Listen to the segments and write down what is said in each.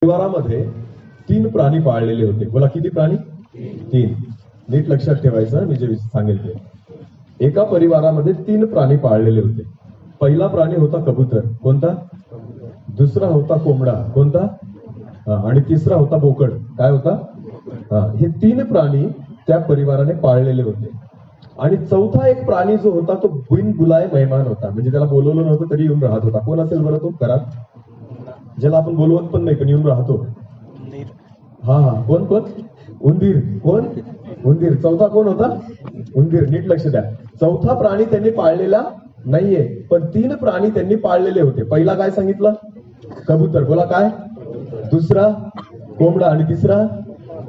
परिवारामध्ये 3 प्राणी पाळलेले होते. बोला किती प्राणी? 3. नीट लक्षात ठेवायचं, मी जे सांगेल ते. एका परिवारामध्ये 3 प्राणी पाळलेले होते. पहिला प्राणी होता कबूतर. कोणता? दुसरा होता कोंबडा. कोणता? आणि तिसरा होता बोकड. काय होता? हे 3 प्राणी त्या परिवाराने पाळलेले होते. आणि चौथा एक प्राणी जो होता तो बिनबुलाए मेहमान होता. म्हणजे त्याला बोलवलं नव्हतं तरी येऊन राहत होता. कोण असेल बरं तो घरात? ज्याला आपण बोलवत पण नाही पण येऊन राहतो. कोण? उंदीर. कोण? उंदीर. चौथा कोण होता? उंदीर. नीट लक्ष द्या. चौथा प्राणी त्यांनी पाळलेला नाहीये, पण 3 प्राणी त्यांनी पाळलेले होते. पहिला काय सांगितलं? कबूतर. बोला काय? दुसरा कोंबडा आणि तिसरा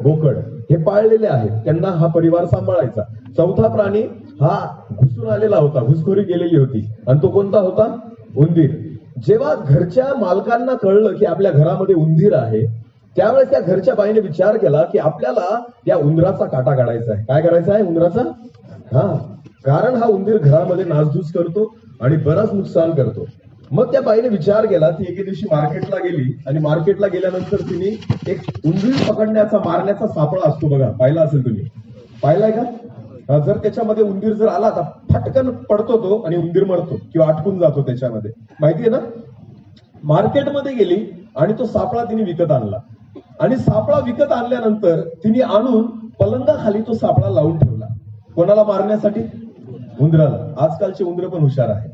बोकड. हे पाळलेले आहेत, त्यांना हा परिवार सांभाळायचा. चौथा प्राणी हा घुसून आलेला होता, घुसखोरी गेलेली होती, आणि तो कोणता होता? उंदीर. जेव्हा घरच्या मालकांना कळलं की आपल्या घरामध्ये उंदीर आहे, त्यावेळेस त्या घरच्या बाईने विचार केला की आपल्याला या उंदराचा काटा काढायचा आहे. काय करायचा आहे? उंदराचा. कारण हा उंदीर घरामध्ये नासधूस करतो आणि बराच नुकसान करतो. मग त्या बाईने विचार केला, ती एके दिवशी मार्केटला गेली आणि मार्केटला गेल्यानंतर तिने एक उंदीर पकडण्याचा, मारण्याचा सापळा असतो बघा, पाहिला असेल तुम्ही. पाहिलाय का? जर त्याच्यामध्ये उंदीर जर आला तर फटकन पडतो तो आणि उंदीर मरतो किंवा अटकून जातो त्याच्यामध्ये, माहितीये ना? मार्केटमध्ये गेली आणि तो सापळा तिने विकत आणला. आणि सापळा विकत आणल्यानंतर तिने आणून पलंगाखाली तो सापळा लावून ठेवला. कोणाला मारण्यासाठी? उंदराला. आजकालचे उंदर पण हुशार आहेत,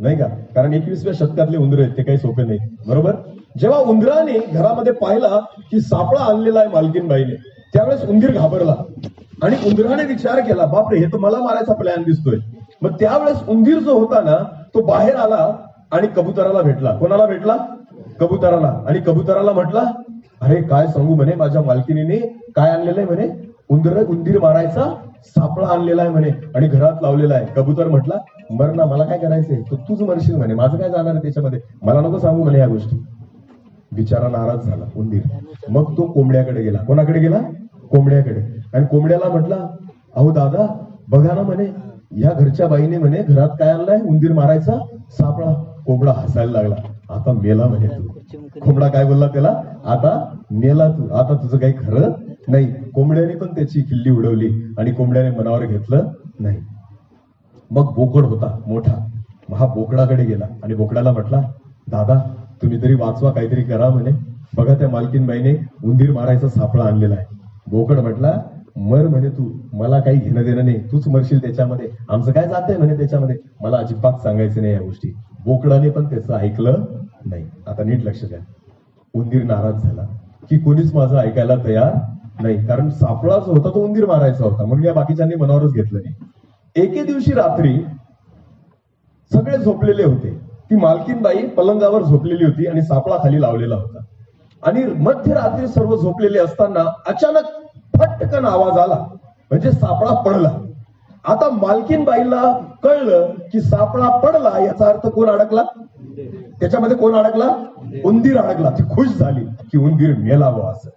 नाही का? कारण 21व्या शतकातले उंदर आहेत, ते काही सोपे नाही, बरोबर? जेव्हा उंदराने घरामध्ये पाहिला की सापळा आणलेला आहे मालकीनबाईने, त्यावेळेस उंदीर घाबरला आणि उंदराने विचार केला, बापरे, हे तर मला मारायचा प्लॅन दिसतोय. मग त्यावेळेस उंदीर जो होता ना, तो बाहेर आला आणि कबुतराला भेटला. कोणाला भेटला? कबुतराला. आणि कबुतराला म्हटला, अरे काय सांगू म्हणे, माझ्या मालकिनीने काय आणलेलं आहे म्हणे? उंदीर मारायचा सापळा आणलेला आहे म्हणे आणि घरात लावलेला आहे. कबूतर म्हटला, मर ना, मला काय करायचंय? तूच मरशील म्हणे, माझं काय जाणार आहे त्याच्यामध्ये, मला नको सांगू म्हणे या गोष्टी. बिचारा नाराज झाला उंदीर. मग तो कोंबड्याकडे गेला. कोणाकडे गेला? कोंबड्याकडे. आणि कोंबड्याला म्हटला, अहो दादा, बघा ना म्हणे, या घरच्या बाईने म्हणे घरात काय आणलाय? उंदीर मारायचा सापळा. कोंबडा हसायला लागला. आता मेला म्हणे तू. कोंबडा काय बोलला त्याला? आता मेला तू, आता तुझं काही खरं नाही. कोंबड्याने पण त्याची खिल्ली उडवली आणि कोंबड्याने मनावर घेतलं नाही. मग बोकड होता मोठा. हा बोकडाकडे गेला आणि बोकडाला म्हटला, दादा, तुम्ही तरी वाचवा, काहीतरी करा म्हणे, बघा त्या मालकीनबाईने उंदीर मारायचा सापळा आणलेला आहे. बोकड म्हटला, मर म्हणे तू, मला काही घेणं देणं नाही, तूच मरशील त्याच्यामध्ये, आमचं काय जातंय म्हणे त्याच्यामध्ये, मला अजिबात सांगायचं नाही या गोष्टी. बोकडाने पण त्याचं ऐकलं नाही. आता नीट लक्ष द्या. उंदीर नाराज झाला की कोणीच माझं ऐकायला तयार नाही, कारण सापळा जो होता तो उंदीर मारायचा होता, म्हणून या बाकीच्यांनी मनावरच घेतलं नाही. एके दिवशी रात्री सगळे झोपलेले होते. ती मालकीनबाई पलंगावर झोपलेली होती आणि सापळा खाली लावलेला होता. आणि मध्यरात्री सर्व झोपलेले असताना अचानक फटकन आवाज आला, म्हणजे सापळा पडला. आता मालकीनबाईला कळलं की सापळा पडला, याचा अर्थ कोण अडकला त्याच्यामध्ये? कोण अडकला? उंदीर अडकला. ती खुश झाली की उंदीर मेलावं असं.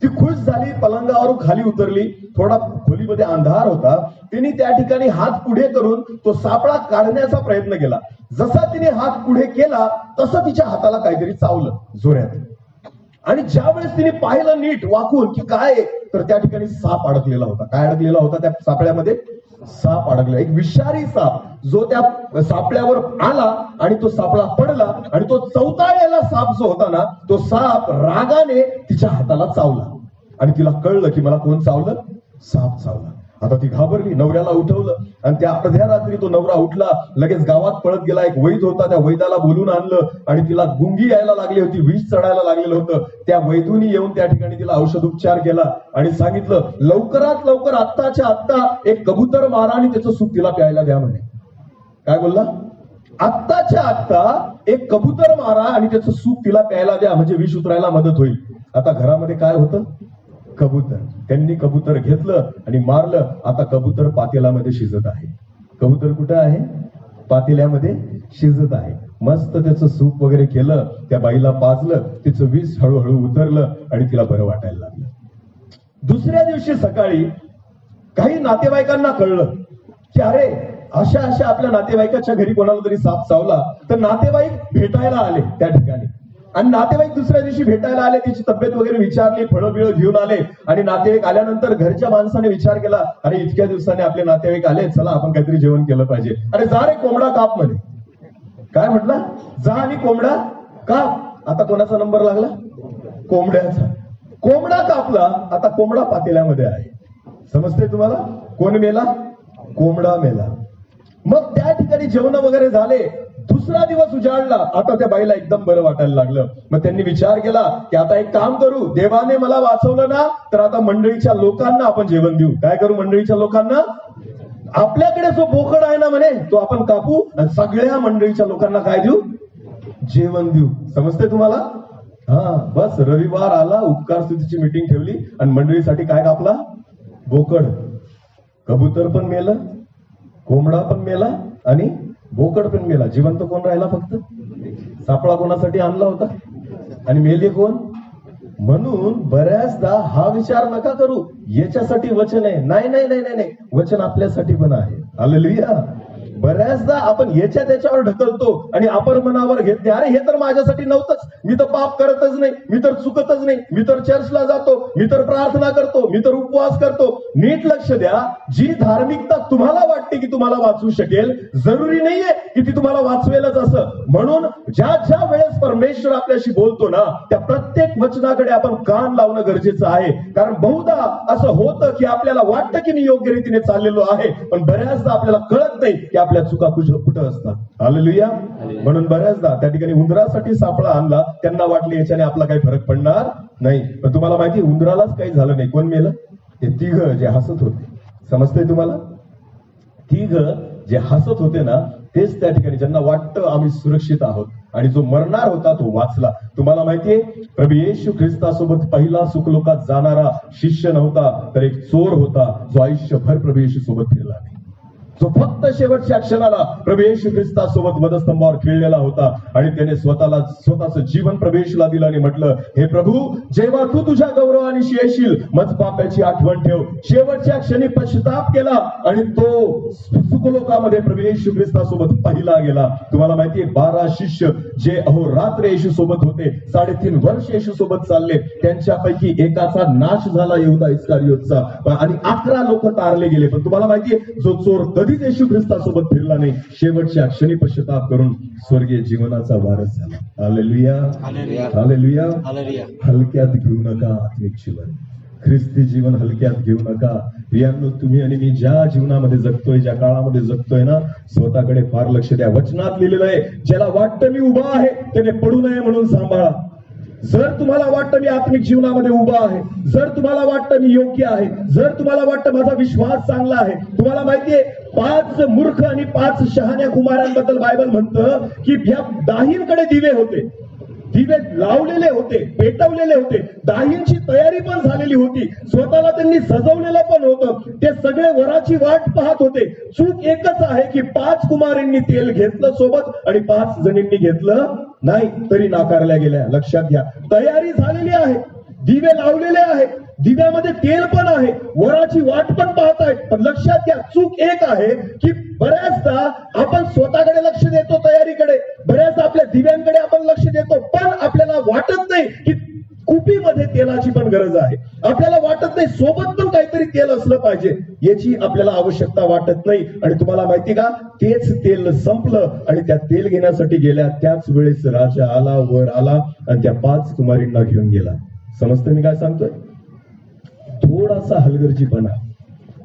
ती खुश झाली, पलंगावरून खाली उतरली. थोडा खोलीमध्ये अंधार होता. तिने त्या ठिकाणी हात पुढे करून तो सापळा काढण्याचा प्रयत्न केला. जसा तिने हात पुढे केला तसं तिच्या हाताला काहीतरी चावलं जोरात. आणि ज्या वेळेस तिने पाहिलं नीट वाकून की काय, तर त्या ठिकाणी साप अडकलेला होता. काय अडकलेला होता त्या सापळ्यामध्ये? साप अडकलेला, एक विषारी साप, जो त्या सापळ्यावर आला आणि तो सापळा पडला. आणि तो चौथाळ्याला साप जो होता ना, तो साप रागाने तिच्या हाताला चावला. आणि तिला कळलं की मला कोण चावलं? साप चावला. आता ती घाबरली, नवऱ्याला उठवलं आणि त्या अर्ध्या रात्री तो नवरा उठला, लगेच गावात पळत गेला. एक वैद होता, त्या वैदाला बोलून आणलं आणि तिला गुंगी यायला लागली होती, विष चढायला लागलेलं होतं. त्या वैदूनी येऊन त्या ठिकाणी तिला औषधोपचार केला आणि सांगितलं, लवकरात लवकर आत्ताच्या आत्ता एक कबूतर मारा आणि त्याचं सूप तिला प्यायला द्या म्हणे. काय बोलला? आत्ताच्या आत्ता एक कबूतर मारा आणि त्याचं सूप तिला प्यायला द्या, म्हणजे विष उतरायला मदत होईल. आता घरामध्ये काय होतं? कबूतर. त्यांनी कबूतर घेतलं आणि मारलं. आता कबूतर पातेल्यामध्ये शिजत आहे. कबूतर कुठं आहे? पातेल्यामध्ये शिजत आहे. मस्त त्याचं सूप वगैरे केलं, त्या बाईला पाजलं, तिचं विष हळूहळू उतरलं आणि तिला बरं वाटायला लागलं. दुसऱ्या दिवशी सकाळी काही नातेवाईकांना कळलं की अरे, अशा आपल्या नातेवाईकाच्या घरी कोणाला तरी साप चावला. तर नातेवाईक भेटायला आले त्या ठिकाणी. आणि नातेवाईक दुसऱ्या दिवशी भेटायला आले, तिची तब्येत वगैरे विचारली, फळं बिळं घेऊन आले. आणि नातेवाईक आल्यानंतर घरच्या माणसाने विचार केला, अरे इतक्या दिवसाने आपले नातेवाईक आले, चला आपण काहीतरी जेवण केलं पाहिजे. अरे जा रे कोंबडा काप म्हणे. काय म्हटलं? जा आणि कोंबडा काप. आता कोणाचा नंबर लागला? कोंबड्याचा. कोंबडा कापला, आता कोंबडा पातेल्यामध्ये आहे. समजते तुम्हाला? कोण मेला? कोंबडा मेला. मग त्या ठिकाणी जेवण वगैरे झाले. दुसरा दिवस उजाडला. आता त्या बाईला एकदम बरं वाटायला लागलं. मग त्यांनी विचार केला की आता एक काम करू, देवाने मला वाचवलं ना, तर आता मंडळीच्या लोकांना आपण जेवण देऊ. काय करू? मंडळीच्या लोकांना आपल्याकडे जो बोकड आहे ना म्हणे, तो आपण कापू आणि सगळ्या मंडळीच्या लोकांना काय देऊ? जेवण देऊ. समजते तुम्हाला? हा, बस रविवार आला, उपकार स्तुतीची मीटिंग ठेवली आणि मंडळीसाठी काय कापला? बोकड. कबूतर पण मेलं, कोंबडा पण मेला आणि बोकड पण मेला. जिवंत कोण राहिला? फक्त सापळा कोणासाठी आणला होता आणि मेले कोण? म्हणून बऱ्याचदा हा विचार नका करू, याच्यासाठी वचन आहे. नाही नाही नाही नाही, वचन आपल्यासाठी पण आहे. हालेलुया. बऱ्याचदा आपण याच्या त्याच्यावर ढकलतो आणि अपर मनावर घेतले, अरे हे तर माझ्यासाठी नव्हतंच, मी तर पाप करतच नाही, मी तर चुकतच नाही, मी तर चर्चला जातो, मी तर प्रार्थना करतो, मी तर उपवास करतो. नीट लक्ष द्या, जी धार्मिकता तुम्हाला वाटते की तुम्हाला वाचवू शकेल, जरुरी नाहीये की ती तुम्हाला वाचवेलच असं. म्हणून ज्या ज्या वेळेस परमेश्वर आपल्याशी बोलतो ना, त्या प्रत्येक वचनाकडे आपण कान लावणं गरजेचं आहे. कारण बहुधा असं होतं की आपल्याला वाटतं की मी योग्य रीतीने चाललेलो आहे, पण बऱ्याचदा आपल्याला कळत नाही की आपल्या चुका कुठं असतात. हालेलुया. म्हणून बऱ्याचदा त्या ठिकाणी उंदरासाठी सापळा आणला, त्यांना वाटले याच्याने आपला काही फरक पडणार नाही. पण तुम्हाला माहिती, उंदरालाच काही झालं नाही. कोण मेलं? ते तिघ जे हसत होते. समजतंय तुम्हाला? तिघ जे हसत होते ना, तेच त्या ठिकाणी ज्यांना वाटतं आम्ही सुरक्षित आहोत, आणि जो मरणार होता तो वाचला. तुम्हाला माहितीये, प्रभू येशू ख्रिस्तासोबत पहिला सुखलोकात जाणारा शिष्य नव्हता, तर एक चोर होता, जो आयुष्यभर प्रभू येशू सोबत फिरला नाही, जो फक्त शेवटच्या क्षणाला प्रभू येशू ख्रिस्तासोबत वधस्तंभावर खेळलेला होता. आणि त्याने स्वतःचं जीवन प्रभू येशूला दिलं आणि म्हटलं, हे प्रभू, जेव्हा तू तुझ्या गौरवानिशी येशील, मज पाप्याची आठवण ठेव. शेवटच्या क्षणी पश्चाताप केला आणि तो सुखलोकामध्ये प्रभू येशू ख्रिस्तासोबत पहिला गेला. तुम्हाला माहितीये, 12 शिष्य जे अहोरात्र येशू सोबत होते, 3.5 वर्ष येशू सोबत चालले, त्यांच्यापैकी एकाचा नाश झाला, यहूदा इस्कारियोतचा, आणि 11 लोक तारले गेले. पण तुम्हाला माहितीये, जो चोर कधीच येशू ख्रिस्तासोबत फिरला नाही, शेवटच्या क्षणी पश्चाताप करून स्वर्गीय जीवनाचा वारस झाला. Hallelujah, hallelujah. हलक्यात घेऊ नका आत्मिक जीवन, ख्रिस्ती जीवन हलक्यात घेऊ नका. प्रियांनो, तुम्ही आणि मी ज्या जीवनामध्ये जगतोय, ज्या काळामध्ये जगतोय ना, स्वतःकडे फार लक्ष द्या. वचनात लिहिलेलं आहे, ज्याला वाटतं मी उभा आहे त्याने पडू नये म्हणून सांभाळा. जर तुम्हाला वाटतं मी आत्मिक जीवनामध्ये उभा आहे, जर तुम्हाला वाटतं मी योग्य आहे, जर तुम्हाला वाटतं माझा विश्वास चांगला आहे, तुम्हाला माहितीये 5 मूर्ख आणि 5 शहाण्या कुमारांबद्दल बायबल म्हणतं की ह्या दाहींकडे दिवे होते, दिवे लावलेले होते, पेटवलेले होते, दाहींची तयारी पण झालेली होती, स्वतःला त्यांनी सजवलेलं पण होतं. ते सगळे वराची वाट पाहत होते. चूक एकच आहे की 5 कुमारांनी तेल घेतलं सोबत आणि 5 जणींनी घेतलं नाही, तरी नाकारल्या गेल्या. लक्षात घ्या, तयारी झालेली आहे, दिवे लावलेले आहे, दिव्यामध्ये तेल पण आहे, वराची वाट पण पाहतायत. पण लक्षात घ्या, चूक एक आहे की बऱ्याचदा आपण स्वतःकडे लक्ष देतो, तयारीकडे, बऱ्याचदा आपल्या दिव्यांकडे आपण लक्ष देतो, पण आपल्याला वाटत नाही की कुपीमध्ये तेलाची पण गरज आहे. आपल्याला वाटत नाही सोबत पण काहीतरी तेल असलं पाहिजे, याची आपल्याला आवश्यकता वाटत नाही. आणि तुम्हाला माहिती का, तेच तेल संपलं आणि त्या तेल घेण्यासाठी गेल्या त्याच वेळेस राजा आला, वर आला आणि त्या 5 कुमारींना घेऊन गेला. समजतं मी काय सांगतोय? थोडासा हलगर्जीपणा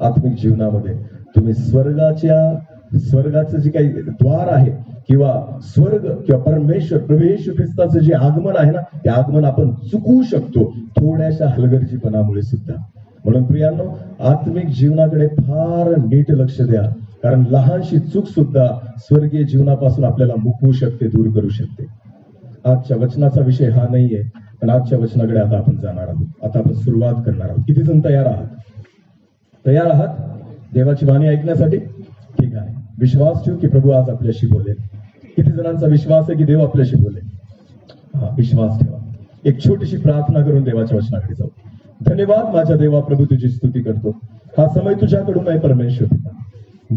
आत्मिक जीवनामध्ये, तुम्ही स्वर्गाचं जे काही द्वार आहे किंवा स्वर्ग किंवा परमेश्वर प्रभू येशू ख्रिस्ताचं जे आगमन आहे ना, ते आगमन आपण चुकवू शकतो थोड्याशा हलगर्जीपणामुळे सुद्धा. म्हणून प्रियांनो, आत्मिक जीवनाकडे फार नीट लक्ष द्या, कारण लहानशी चूक सुद्धा स्वर्गीय जीवनापासून आपल्याला मुकवू शकते, दूर करू शकते. आजच्या वचनाचा विषय हा नाहीये, पण आजच्या वचनाकडे आता आपण जाणार आहोत. आता आपण सुरुवात करणार आहोत. किती जण तयार आहात? तयार आहात देवाची वाणी ऐकण्यासाठी? ठीक आहे. विश्वास ठेवू की प्रभू आज आपल्याशी बोलेल. किती जणांचा विश्वास आहे की देव आपल्याशी बोलेल? हा, विश्वास ठेवा. एक छोटीशी प्रार्थना करून देवाच्या वचनाकडे जाऊ. धन्यवाद माझ्या देवा प्रभू, तुझी स्तुती करतो. हा समय तुझ्याकडून आहे परमेश्वर पिता.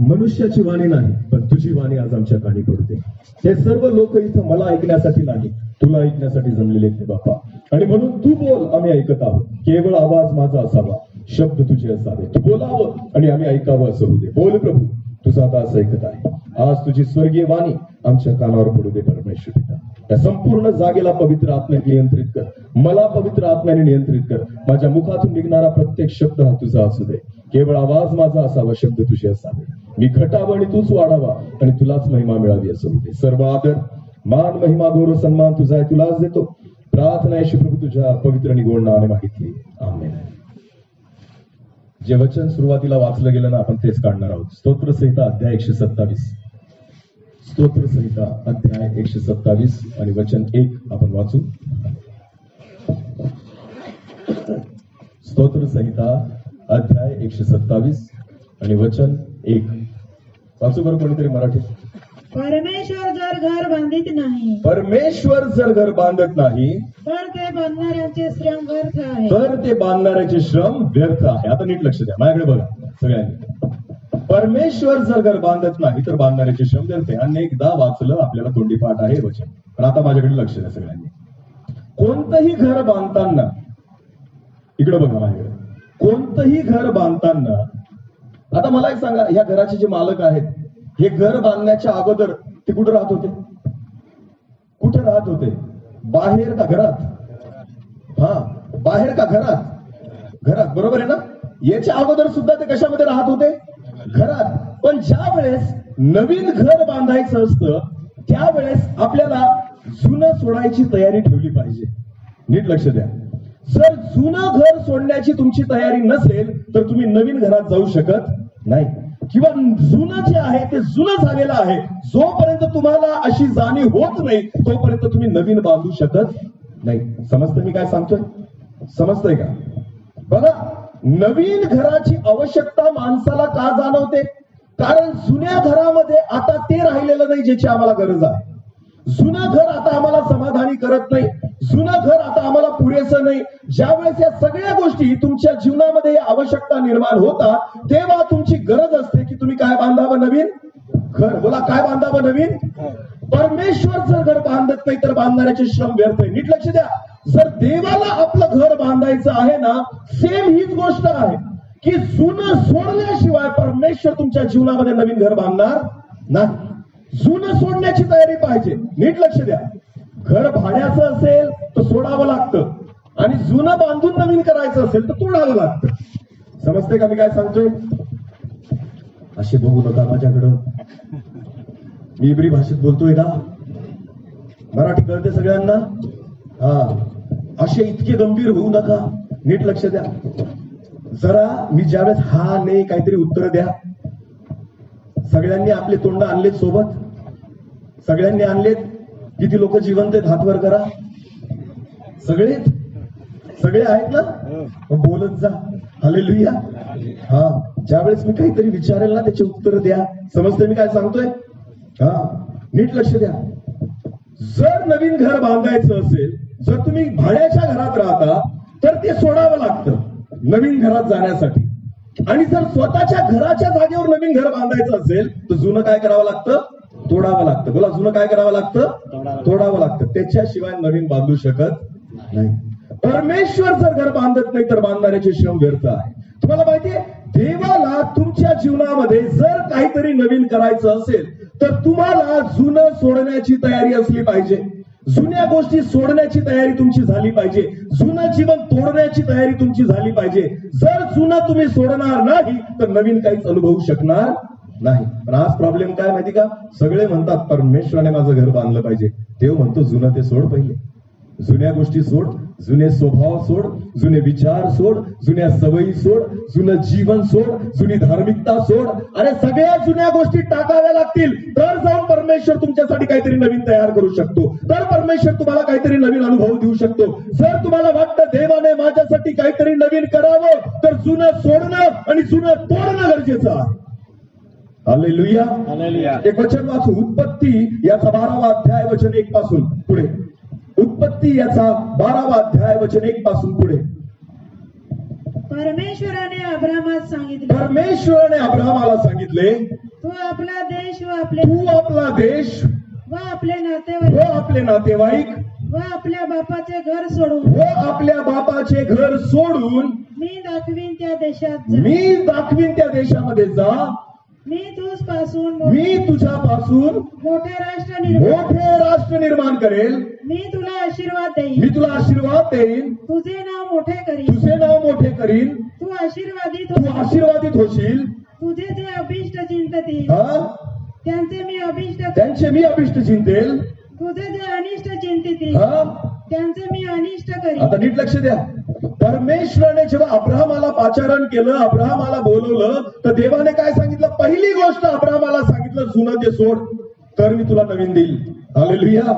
मनुष्याची वाणी नाही, पण तुझी वाणी आज आमच्या कानी पडू दे. हे सर्व लोक इथं मला ऐकण्यासाठी नाही, तुला ऐकण्यासाठी जमलेले आहेत बाप्पा, आणि म्हणून तू बोल, आम्ही ऐकत आहोत. केवळ आवाज माझा असावा, शब्द तुझे असावे. तू बोलावं आणि आम्ही ऐकावं असं होऊ दे. बोल प्रभू, तुझा दास ऐकत आहे. आज तुझी स्वर्गीय वाणी आमच्या कानावर पडू दे परमेश्वर पिता. या संपूर्ण जागेला पवित्र आत्म्याने नियंत्रित कर, मला पवित्र आत्म्याने नियंत्रित कर. माझ्या मुखातून निघणारा प्रत्येक शब्द हा तुझा असू दे. केवळ आवाज माझा असावा, शब्द तुझे असावे. मी घटावं आणि तूच वाढावा, आणि तुलाच महिमा मिळावी असं होऊ दे. सर्व आदर, मान, महिमा, गौरव, सन्मान तुझा आहे, तुलाच देतो. प्रार्थना आहे प्रभू तुझ्या पवित्र आणि गोड नावाने मागितली, आमेन. जे वचन सुरुवातीला वाचलं गेलं ना, आपण तेच काढणार आहोत. स्तोत्रसंहिता अध्याय 127. स्तोत्रसंहिता अध्याय 127 आणि वचन 1 आपण वाचू. स्तोत्रसंहिता अध्याय 127 आणि वचन 1 वाचू बरं कोणीतरी मराठीत. परमेश्वर जर घर बांधित नाही, परमेश्वर जर घर बांधत नाही, तर ते बांधणाऱ्यांचे श्रम व्यर्थ आहे. तर ते बांधणाऱ्याचे श्रम व्यर्थ आहे. आता नीट लक्ष द्या, माझ्याकडे बघा सगळ्यांनी. परमेश्वर जर घर बांधत नाही तर बांधणाऱ्याचे श्रम व्यर्थ आहे. अनेकदा वाचलं, आपल्याला तोंडी पाठ आहे वचन, पण आता माझ्याकडे लक्ष द्या सगळ्यांनी. कोणतंही घर बांधताना, इकडे बघा माझ्याकडे, कोणतंही घर बांधताना, आता मला एक सांगा, ह्या घराचे जे मालक आहेत, हे घर बांधण्याच्या अगोदर ते कुठे राहत होते? कुठे राहत होते? बाहेर का घरात? हा, बाहेर का घरात? घरात, बरोबर आहे ना? याच्या अगोदर सुद्धा ते कशामध्ये राहत होते? घरात. पण ज्या वेळेस नवीन घर बांधायचं असतं, त्यावेळेस आपल्याला जुनं सोडायची तयारी ठेवली पाहिजे. नीट लक्ष द्या. जर जुनं घर सोडण्याची तुमची तयारी नसेल तर तुम्ही नवीन घरात जाऊ शकत नाही, किंवा जुनं जे आहे ते जुनं झालेलं आहे. जोपर्यंत तुम्हाला अशी जाणीव होत नाही तोपर्यंत तुम्ही नवीन बांधू शकत नाही. समजतं मी काय सांगतोय? समजतंय का? बघा, नवीन घराची आवश्यकता माणसाला का जाणवते? कारण जुन्या घरामध्ये आता ते राहिलेलं नाही ज्याची आम्हाला गरज आहे. जुनं घर आता आम्हाला समाधानी करत नाही, जुनं घर आता आम्हाला पुरेसं नाही. ज्यावेळेस या सगळ्या गोष्टी तुमच्या जीवनामध्ये आवश्यकता निर्माण होतात, तेव्हा तुमची गरज असते की तुम्ही काय बांधावं? नवीन घर. बोला, काय बांधावं? नवीन. परमेश्वर जर घर बांधत नाही तर बांधणाऱ्याचे श्रम व्यर्थ आहे. नीट लक्ष द्या. जर देवाला आपलं घर बांधायचं आहे ना, सेम हीच गोष्ट आहे की जुनं सोडल्याशिवाय परमेश्वर तुमच्या जीवनामध्ये नवीन घर बांधणार नाही. जुनं सोडण्याची तयारी पाहिजे. नीट लक्ष द्या. घर भाड्याचं असेल तर सोडावं लागतं, आणि जुनं बांधून नवीन करायचं असेल तर तोडावं लागतं. समजते का मी काय सांगतोय? असे बघू नका माझ्याकडं. मी इब्री भाषेत बोलतोय का? मराठी कळते सगळ्यांना? हा, असे इतके गंभीर होऊ नका. नीट लक्ष द्या. जरा मी ज्यावेळेस हा नाही काहीतरी उत्तर द्या. सगळ्यांनी आपले तोंड आणलेत सोबत? सगळ्यांनी आणलेत? किती लोक जिवंत आहेत? हात वर करा. सगळे? सगळे आहेत ना? मग बोलत जा. हालेलुया. हा, ज्यावेळेस मी काहीतरी विचारेल ना त्याचे उत्तर द्या. समजते मी काय सांगतोय? हा, नीट लक्ष द्या. जर नवीन घर बांधायचं असेल, जर तुम्ही भाड्याच्या घरात राहता तर ते सोडावं लागतं नवीन घरात जाण्यासाठी. आणि जर स्वतःच्या घराच्या जागेवर नवीन घर बांधायचं असेल तर जुनं काय करावं लागतं? तोडावं लागतं. बोला, जुनं काय करावं लागतं? तोडावं लागतं. त्याच्याशिवाय नवीन बांधू शकत नाही. परमेश्वर जर घर बांधत नाही तर बांधणाऱ्याचे श्रम व्यर्थ आहे. तुम्हाला माहितीये, देवाला तुमच्या जीवनामध्ये जर काहीतरी नवीन करायचं असेल तर तुम्हाला जुनं सोडण्याची तयारी असली पाहिजे. जुन्या गोष्टी सोडण्याची तयारी तुमची झाली पाहिजे. जुनं जीवन तोडण्याची तयारी तुमची झाली पाहिजे. जर जुनं तुम्ही सोडणार नाही तर नवीन काहीच अनुभवू शकणार नाही. पण आज प्रॉब्लेम काय माहिती का? सगळे म्हणतात परमेश्वराने माझं घर बांधलं पाहिजे. देव म्हणतो जुनं ते सोड पहिले. जुन्या गोष्टी सोड, जुने स्वभाव सोड, जुने विचार सोड, जुन्या सवयी सोड, जुनं जीवन सोड, जुनी धार्मिकता सोड. अरे सगळ्या जुन्या गोष्टी टाकाव्या लागतील तर जाऊन परमेश्वर तुमच्यासाठी काहीतरी नवीन तयार करू शकतो. तर परमेश्वर तुम्हाला काहीतरी नवीन अनुभव देऊ शकतो. जर तुम्हाला वाटतं देवाने माझ्यासाठी काहीतरी नवीन करावं तर जुनं सोडणं आणि जुनं तोडणं गरजेचं आहे. हालेलुया. एक वचन वाचू. उत्पत्ती याचा 12वा अध्याय वचन 1 पासून पुढे. उत्पत्ती याचा 12वा अध्याय वचन 1 पासून पुढे. परमेश्वराने अब्रामास सांगितले, परमेश्वराने अब्रामाला सांगितले, तू आपला देश व आपला देश व आपले नातेवाईक व आपल्या बापाचे घर सोडून व आपल्या बापाचे घर सोडून मी दाखवीन त्या देशात जा. मी दाखवीन त्या देशामध्ये जा. मी तुझपासून मी तुझ्यापासून मोठे राष्ट्र निर्माण मोठे राष्ट्र निर्माण करेल. मी तुला आशीर्वाद देईन. मी तुला आशीर्वाद देईन. तुझे नाव मोठे करीन. तुझे नाव मोठे करीन. तू आशीर्वादित तू होशील. आशीर्वादित होशील. तुझे जे अभिष्ट चिंततील हा? त्यांचे मी अभिष्ट त्यांचे मी अभिष्ट चिंतेल. तुझे जे अनिष्ट चिंतितील हा? त्यांचे मी अनिष्ट करीन. आता नीट लक्ष द्या. परमेश्वराने जेव्हा अब्राहमाला पाचारण केलं, अब्राहमाला बोलवलं, तर देवाने काय सांगितलं? पहिली गोष्ट अब्राहमाला सांगितलं, जुनं ते सोड, तर मी तुला नवीन देईल. हालेलुया.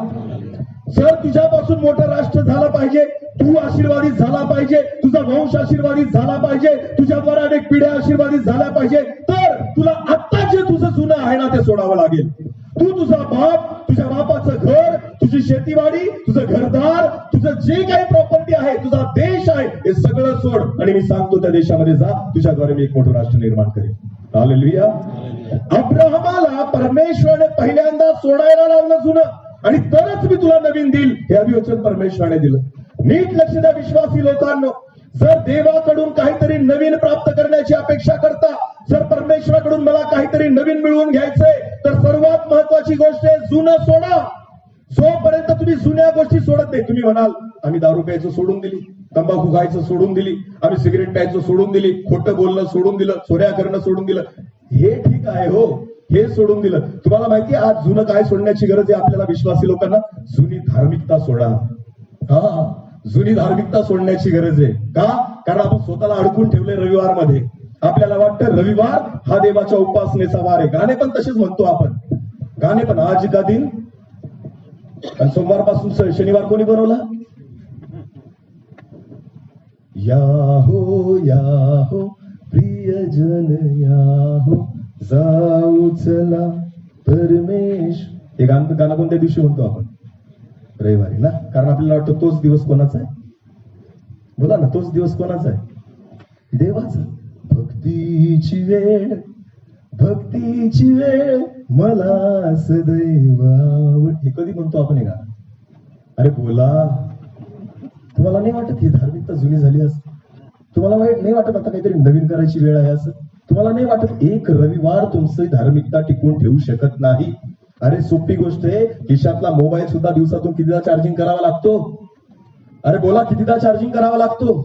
सर, तुझ्यापासून मोठं राष्ट्र झालं पाहिजे, तू आशीर्वादित झाला पाहिजे, तुझा वंश आशीर्वादित झाला पाहिजे, तुझ्याद्वारे अनेक पिढ्या आशीर्वादित झाल्या पाहिजे, तर तुला आता जे तुझं जुनं आहे ना ते सोडावं लागेल. तू तुझा बाप, तुझ्या बापाचं घर, तुझी शेतीवाडी, तुझं घरदार, तुझं जे काही प्रॉपर्टी आहे, तुझा देश आहे, हे सगळं सोड आणि मी सांगतो त्या देशामध्ये जा, तुझ्याद्वारे मी एक मोठं राष्ट्र निर्माण करेन. हालेलुया. अब्राहमाला परमेश्वराने पहिल्यांदा सोडायला लावलं जुनं आणि तरच मी तुला नवीन देईल, हे अभिवचन परमेश्वराने दिलं. नीट लक्ष द्या विश्वासी लोकांनो. जर देवाकडून काहीतरी नवीन प्राप्त करण्याची अपेक्षा करता, जर परमेश्वराकडून मला काहीतरी नवीन मिळवून घ्यायचंय, तर सर्वात महत्वाची गोष्ट आहे जुनं सोडा. जोपर्यंत तुम्ही जुन्या गोष्टी सोडत नाही, तुम्ही म्हणाल आम्ही दारू प्यायचं सोडून दिली, तंबाखू खायचं सोडून दिली, आम्ही सिगरेट प्यायचं सोडून दिली, खोटं बोलणं सोडून दिलं, चोऱ्या करणं सोडून दिलं. हे ठीक आहे हो, हे सोडून दिलं. तुम्हाला माहिती आहे आज जुनं काय सोडण्याची गरज आहे आपल्याला विश्वासी लोकांना? जुनी धार्मिकता सोडा. हा, जुनी धार्मिकता सोडण्याची गरज आहे. का? कारण आपण स्वतःला अडकून ठेवले रविवार मध्ये. आपल्याला वाटतं रविवार हा देवाच्या उपासनेचा वार आहे. गाणे पण तसेच म्हणतो आपण. गाणे पण आज का दिन, आणि सोमवारपासून शनिवार कोणी बनवला? याहो प्रियजन याहो, जाऊ चला परमेश. हे गाणं कोणत्या दिवशी म्हणतो आपण? रविवारी ना. कारण आपल्याला वाटतं तोच दिवस कोणाचा आहे? बोला ना, तोच दिवस कोणाचा आहे? देवाचा. भक्तीची वेळ, भक्तीची वेळ मला सदैव आवड. हे कधी म्हणतो आपण हे गाणं? अरे बोला. तुम्हाला नाही वाटत ही धार्मिकता जुनी झाली असं? तुम्हाला वाईट नाही वाटत आता काहीतरी नवीन करायची वेळ आहे असं? तुम्हाला नाही वाटत एक रविवार तुमची धार्मिकता टिकून ठेवू शकत नाही? अरे सोपी गोष्ट आहे. खिशातला मोबाईल सुद्धा दिवसातून कितीदा चार्जिंग करावा लागतो? अरे बोला, कितीदा चार्जिंग करावा लागतो?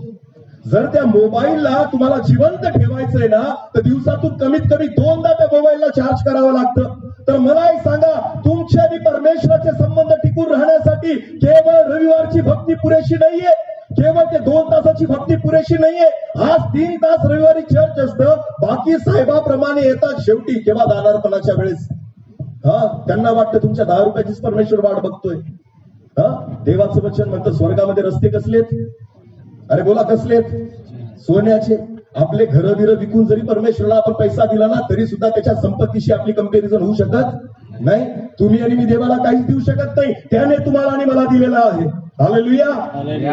जर त्या मोबाईलला तुम्हाला जिवंत ठेवायचंय ना, तर दिवसातून कमीत कमी 2दा त्या मोबाईलला चार्ज करावं लागतं. तर मला एक सांगा, तुमच्या आणि परमेश्वराचे संबंध टिकून राहण्यासाठी केवळ रविवारची भक्ती पुरेशी नाहीये, केवळ ते 2 तासाची भक्ती पुरेशी नाहीये. आज 3 तास रविवारी चर्च असतं, बाकी साहेबाप्रमाणे येतात शेवटी केव्हा दानार्पणाच्या वेळेस. हा, त्यांना वाटतं तुमच्या 10 रुपयाचीच परमेश्वर वाट बघतोय. हा, देवाचं वचन म्हणतं स्वर्गामध्ये रस्ते कसलेत? अरे बोला, कसलेत? सोन्याचे. आपले घर बिर विकून जरी परमेश्वराला आपण पैसा दिला ना, तरी सुद्धा त्याच्या संपत्तीशी आपली कंपॅरिझन होऊ शकत नाही. तुम्ही आणि मी देवाला काहीच देऊ शकत नाही, त्याने तुम्हाला आणि मला दिलेला आहे. हालेलुया.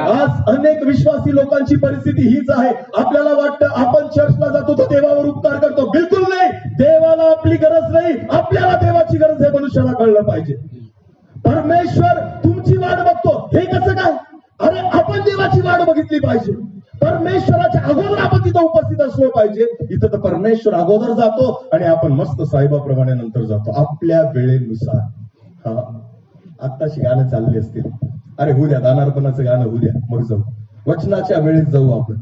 आज अनेक विश्वासी लोकांची परिस्थिती हीच आहे. आपल्याला वाटतं आपण चर्चला जातो तर देवावर उपकार करतो. बिलकुल नाही. देवाला आपली गरज नाही, आपल्याला देवाची गरज आहे. मनुष्याला कळलं पाहिजे. परमेश्वर तुमची वाट बघतो. हे कसं काय? अरे आपण देवाची वाट बघितली पाहिजे. परमेश्वराच्या अगोदर आपण तिथं उपस्थित असलो पाहिजे. इथं तर परमेश्वर अगोदर जातो आणि आपण मस्त साहेबाप्रमाणे नंतर जातो आपल्या वेळेनुसार. हा, आत्ताची गाणं चालली असतील. अरे होऊ द्या, दानार्पणाचं गाणं होऊ द्या, मग जाऊ. वचनाच्या वेळेत जाऊ आपण.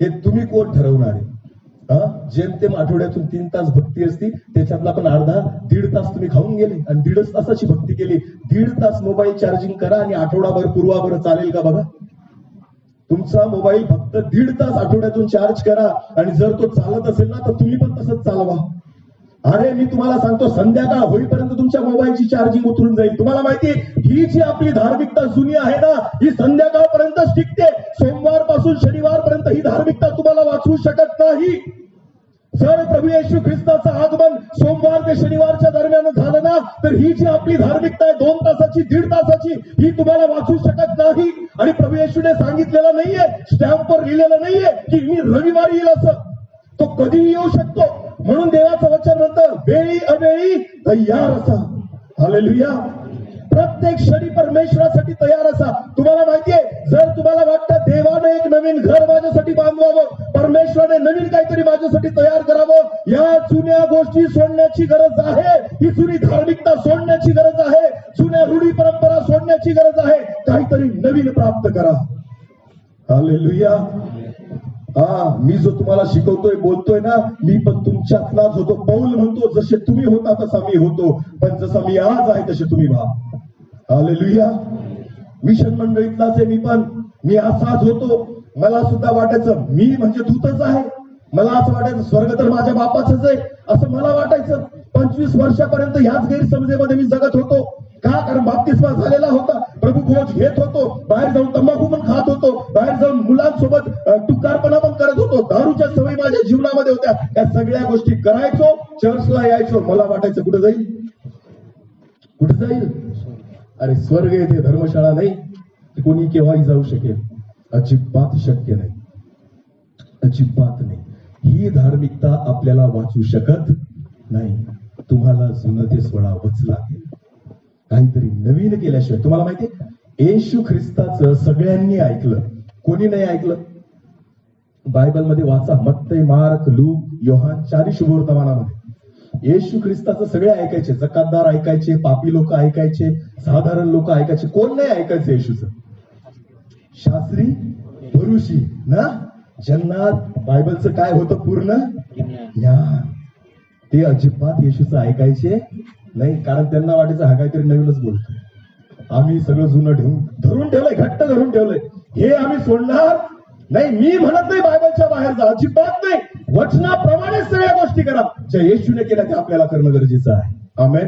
हे तुम्ही कोण ठरवणार आहे? जेमतेम आठवड्यातून 3 तास भक्ती असती, त्याच्यातला पण अर्धा 1.5 तास तुम्ही खाऊन गेले आणि 1.5 तासाची भक्ती केली. 1.5 तास मोबाईल चार्जिंग करा आणि आठवडाभर पूर्वाभर चालेल का बघा? तुमचा मोबाईल फक्त 1.5 तास आठवड्यातून चार्ज करा आणि जर तो चालत असेल ना, तर तुम्ही पण तसंच चालवा. अरे मी तुम्हाला सांगतो, संध्याकाळ होईपर्यंत तुमच्या मोबाईलची चार्जिंग उतरून जाईल. तुम्हाला माहिती, ही जी आपली धार्मिकता जुनी आहे ना, ही संध्याकाळपर्यंतच टिकते. सोमवारपासून शनिवारपर्यंत ही धार्मिकता तुम्हाला वाचवू शकत नाही. जर प्रभू येशू ख्रिस्ताचं आगमन सोमवार ते शनिवारच्या दरम्यान झालं ना, तर ही जी आपली धार्मिकता आहे 2 तासाची 1.5 तासाची, ही तुम्हाला वाचू शकत नाही. आणि प्रभू येशूने सांगितलेलं नाहीये, स्टॅम्पवर लिहिलेलं नाहीये की मी रविवारी येईल असं. तो कधीही येऊ शकतो. म्हणून देवाचं वचन म्हणतं, वेळी अवेळी तयार असा. हालेलुया. प्रत्येक क्षणी परमेश्वरासाठी तयार असा. तुम्हाला माहितीये, जर तुम्हाला वाटतं देवाने एक नवीन घर माझ्यासाठी बांधवावं, परमेश्वराने नवीन काहीतरी माझ्यासाठी तयार करावं, या जुन्या गोष्टी सोडण्याची गरज आहे. ही जुनी धार्मिकता सोडण्याची गरज आहे. जुन्या रूढी परंपरा सोडण्याची गरज आहे. काहीतरी नवीन प्राप्त करा. हालेलुया. मी जो तुम्हाला शिकवतोय, बोलतोय ना, मी पण तुमच्यातलाच होतो. पौल म्हणतो, जसे तुम्ही होता तसा मी होतो, पण जसा मी आज आहे तसे तुम्ही व्हा. हालेलुया. मिशन मंडळीतलाच आहे मी पण. मी असाच होतो. मला सुद्धा वाटायचं मी म्हणजे दूतच आहे. मला असं वाटायचं स्वर्ग तर माझ्या बापाचंच आहे, असं मला वाटायचं. 25 वर्षापर्यंत ह्याच गैरसमजेमध्ये मी जगत होतो. का? कारण बाप्तिस्मा झालेला होता, प्रभू भोज घेत होतो, बाहेर जाऊन तंबाखू पण खात होतो, बाहेर जाऊन मुलांसोबत टुकारपणा पण करत होतो, दारूच्या सवयी माझ्या जीवनामध्ये होत्या. या सगळ्या गोष्टी करायचो, चर्चला यायचो. मला वाटायचं कुठं जाईल, कुठं जाईल. अरे स्वर्ग येथे धर्मशाळा नाही की कोणी केव्हाही जाऊ शकेल. अजिबात शक्य नाही, अजिबात नाही. ही धार्मिकता आपल्याला वाचू शकत नाही. तुम्हाला जुनं ते सोडावंच लागेल. काहीतरी नवीन केल्याशिवाय. तुम्हाला माहितीये, येशू ख्रिस्ताचं सगळ्यांनी ऐकलं, कोणी नाही ऐकलं. बायबलमध्ये वाचा, मत्तई, मार्क, लूक, योहान, 4 शुभवर्तमानामध्ये येशू ख्रिस्ताचं सगळे ऐकायचे. जकातदार ऐकायचे, पापी लोक ऐकायचे, साधारण लोक ऐकायचे. कोण नाही ऐकायचं येशूचं? शास्त्री, फरुशी ना, ज्यांना बायबलचं काय होतं पूर्ण ज्ञान, ते अजिबात येशूचं ऐकायचे नाही. कारण त्यांना वाटायचं हा काहीतरी नवीनच बोलतो. आम्ही सगळं जुनं धरून ठेवलंय, घट्ट धरून ठेवलंय, हे आम्ही सोडणार नाही. मी म्हणत नाही बायबलच्या बाहेर जा, अजिबात नाही. वचनाप्रमाणे सगळ्या गोष्टी करा. ज्या येशूने केल्या त्या आपल्याला करणं गरजेचं आहे. आमेन.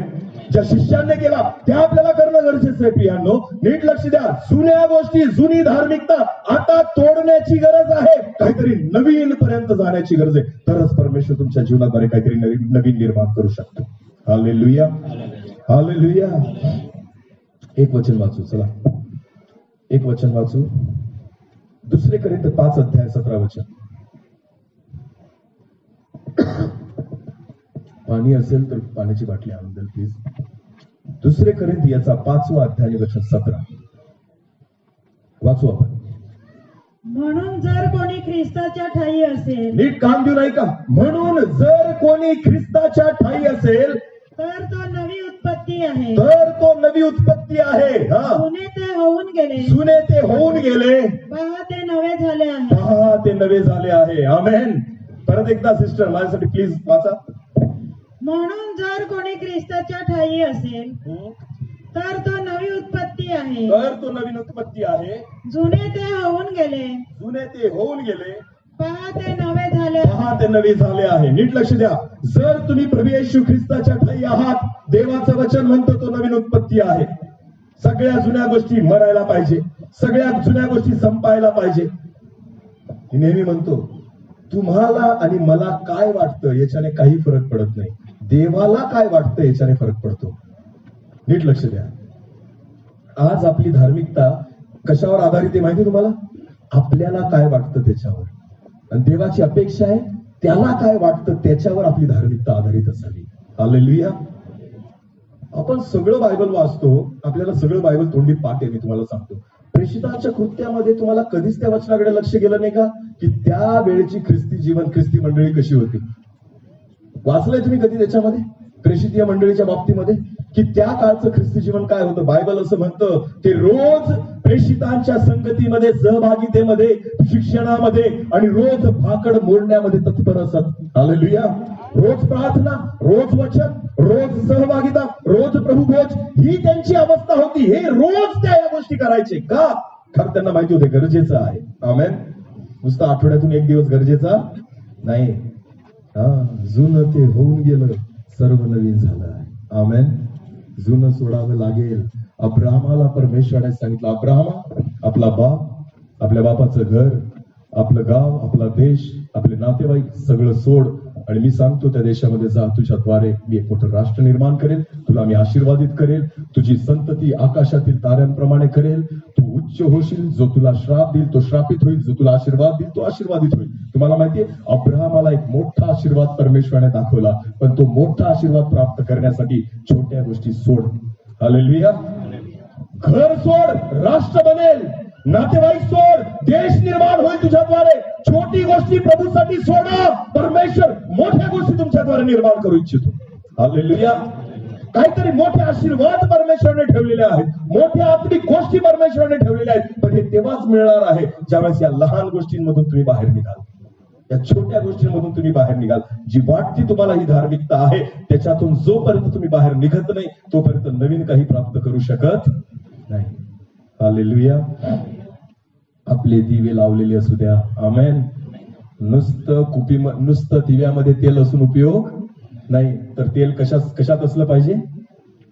ज्या शिष्यांनी केला त्या आपल्याला करणं गरजेचं आहे. प्रियांनो, नीट लक्ष द्या. जुन्या गोष्टी, जुनी धार्मिकता आता तोडण्याची गरज आहे. काहीतरी नवीन पर्यंत जाण्याची गरज आहे. तरच परमेश्वर तुमच्या जीवनाद्वारे काहीतरी नवीन निर्माण करू शकतो. Hallelujah, hallelujah. एक वचन वाचू, चला एक वचन वाचू. 2 कोरिन्थ 5 अध्याय 17 वचन. पाणी असेल तर पाण्याची बाटली आणून द्या प्लीज. 2 कोरिन्थ याचा 5वा अध्याय वचन 17 वाचू आपण. म्हणून जर कोणी ख्रिस्ताच्या ठायी असेल, नीट कान देऊ नाही का? म्हणून जर कोणी ख्रिस्ताच्या ठायी असेल तर तो नवी उत्पत्ती आहे. तर तो नवी उत्पत्ती आहे. जुने ते होऊन गेले, जुने ते होऊन गेले, पहा ते नवे झाले आहे. पहा ते नवे झाले आहे. आमेन. परत एकदा सिस्टर माझ्यासाठी प्लीज वाचा. म्हणून जर कोणी ख्रिस्ताच्या ठायी असेल तर तो नवी उत्पत्ती आहे. तर तो नवीन उत्पत्ती आहे. जुने ते होऊन गेले, जुने ते होऊन गेले, पहा ते नवे झाले. पहा ते नवे झाले आहे. नीट लक्ष द्या. जर तुम्ही प्रभू येशू ख्रिस्ताच्या ठायी आहात, देवाचं वचन म्हणतो तो नवीन उत्पत्ती आहे. सगळ्या जुन्या गोष्टी मरायला पाहिजे, सगळ्या जुन्या गोष्टी संपायला पाहिजे. मी नेहमी म्हणतो, तुम्हाला आणि मला काय वाटतं याच्याने काही फरक पडत नाही. देवाला काय वाटतं याच्याने फरक पडतो. नीट लक्ष द्या. आज आपली धार्मिकता कशावर आधारित आहे माहिती तुम्हाला? आपल्याला काय वाटतं त्याच्यावर. आणि देवाची अपेक्षा आहे त्याला काय वाटतं त्याच्यावर आपली धार्मिकता आधारित असावी. हालेलुया. आपण सगळं बायबल वाचतो, आपल्याला सगळं बायबल तोंडी पाठ आहे. मी तुम्हाला सांगतो, प्रेषितांच्या कृत्यामध्ये तुम्हाला कधीच त्या वचनाकडे लक्ष गेलं नाही का, की त्या वेळेची ख्रिस्ती जीवन, ख्रिस्ती मंडळी कशी होती? वाचलंय तुम्ही कधी त्याच्यामध्ये प्रेषितीय मंडळीच्या बाबतीमध्ये, की त्या काळचं ख्रिस्ती जीवन काय होतं? बायबल असं म्हणतं, ते रोज प्रेषितांच्या संगतीमध्ये, सहभागितेमध्ये, शिक्षणामध्ये आणि रोज भाकड मोडण्यामध्ये तत्पर असत. हालेलुया. रोज प्रार्थना, रोज वचन, रोज सहभागिता, रोज प्रभुभोज, ही त्यांची अवस्था होती. हे रोज त्या या गोष्टी करायचे. का? कारण त्यांना माहिती होते गरजेचं आहे. आमेन. नुसतं आठवड्यातून एक दिवस गरजेचा नाही. जुनं ते होऊन गेलं, सर्व नवीन झालं आहे. आमेन. जुनं सोडावं लागेल. अब्राहमाला परमेश्वराने सांगितलं, अब्राहमा, आपला बाप, आपल्या बापाचं घर, आपलं गाव, आपला देश, आपले नातेवाईक सगळं सोड आणि मी सांगतो त्या देशामध्ये जा. तुझ्याद्वारे मी एक मोठं राष्ट्र निर्माण करेल, तुला मी आशीर्वादित करेल, तुझी संतती आकाशातील ताऱ्यांप्रमाणे करेल, तू उच्च होशील, जो तुला श्राप देईल तो श्रापित होईल, जो तुला आशीर्वाद देईल तो आशीर्वादित होईल. तुम्हाला माहितीये, अब्राहमाला एक मोठा आशीर्वाद परमेश्वराने दाखवला, पण तो मोठा आशीर्वाद प्राप्त करण्यासाठी छोट्या गोष्टी सोड. हालेलुया. घर सोड, राष्ट्र बनेल. नातेवाईक सोड, देश निर्माण होईल तुझ्याद्वारे. छोटी गोष्टी प्रभूसाठी सोडा, परमेश्वर मोठ्या गोष्टी तुमच्याद्वारे निर्माण करू इच्छितो. हालेलुया. काहीतरी मोठे आशीर्वाद परमेश्वराने ठेवलेले आहेत, मोठ्या आत्मिक गोष्टी परमेश्वराने ठेवलेल्या आहेत, पण हे तेव्हाच मिळणार आहे ज्यावेळेस या लहान गोष्टींमधून तुम्ही बाहेर निघाल, या छोट्या गोष्टींमधून तुम्ही बाहेर निघाल. जी वाटती तुम्हाला ही धार्मिकता आहे, त्याच्यातून जोपर्यंत तुम्ही बाहेर निघत नाही तोपर्यंत नवीन काही प्राप्त करू शकत नाही. हालेलुया. आपले दिवे लावलेले असू द्या. आमेन. नुसतं दिव्यामध्ये तेल असून उपयोग नाही, तर तेल कशात असलं पाहिजे?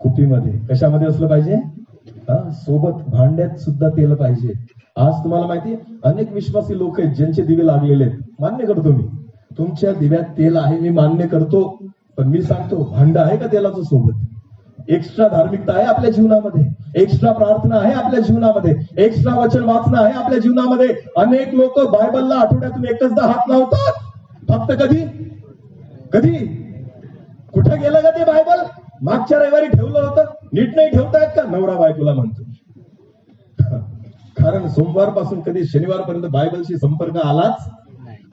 कुपीमध्ये. कशामध्ये असलं पाहिजे? सोबत भांड्यात सुद्धा तेल पाहिजे. आज तुम्हाला माहिती अनेक विश्वासी लोक आहेत ज्यांचे दिवे लागलेले आहेत. मान्य करतो मी, तुमच्या दिव्यात तेल आहे, मी मान्य करतो. पण मी सांगतो, भांड आहे का तेलाचं सोबत? एक्स्ट्रा धार्मिकता आहे आपल्या जीवनामध्ये, एक्स्ट्रा प्रार्थना आहे आपल्या जीवनामध्ये, एक्स्ट्रा वचन वाचन आहे आपल्या जीवनामध्ये. अनेक लोक बायबलला आठवड्यातून एकचदा हात लावतात. फक्त कधी कुठं गेलं का ते बायबल? मागच्या रविवारी ठेवलं होतं, नीट नाही ठेवतायत का? नवरा बायकोला म्हणतो. कारण सोमवारपासून कधी शनिवारपर्यंत बायबलशी संपर्क आलाच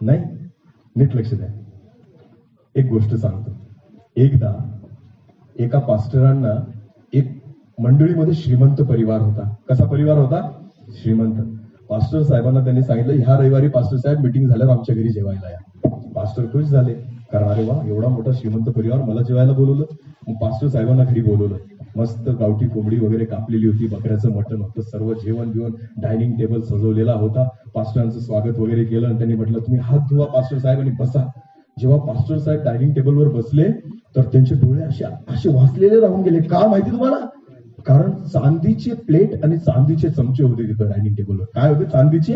नाही. नीट लक्ष द्या. एक गोष्ट सांगतो. एकदा एका पास्टरांना एक मंडळीमध्ये श्रीमंत परिवार होता. कसा परिवार होता? श्रीमंत. पास्टर साहेबांना त्यांनी सांगितलं, ह्या रविवारी पास्टर साहेब मीटिंग झाल्यावर आमच्या घरी जेवायला या. पास्टर खुश झाले, कारण अरे वा, एवढा मोठा श्रीमंत परिवार, मला जेवायला बोलवलं. मग पास्टर साहेबांना घरी बोलवलं. मस्त गावठी कोंबडी वगैरे कापलेली होती, बकऱ्याचं मटण होतं, सर्व जेवण बिवण, डायनिंग टेबल सजवलेला होता. पास्टरांचं स्वागत वगैरे केलं आणि त्यांनी म्हटलं, तुम्ही हात धुवा पास्टर साहेब आणि बसा. जेव्हा पास्टर साहेब डायनिंग टेबलवर बसले तर त्यांचे डोळे असे वाचलेले राहून गेले. का माहिती तुम्हाला? कारण चांदीचे प्लेट आणि चांदीचे चमचे होते तिथं डायनिंग टेबलवर. काय होते? चांदीचे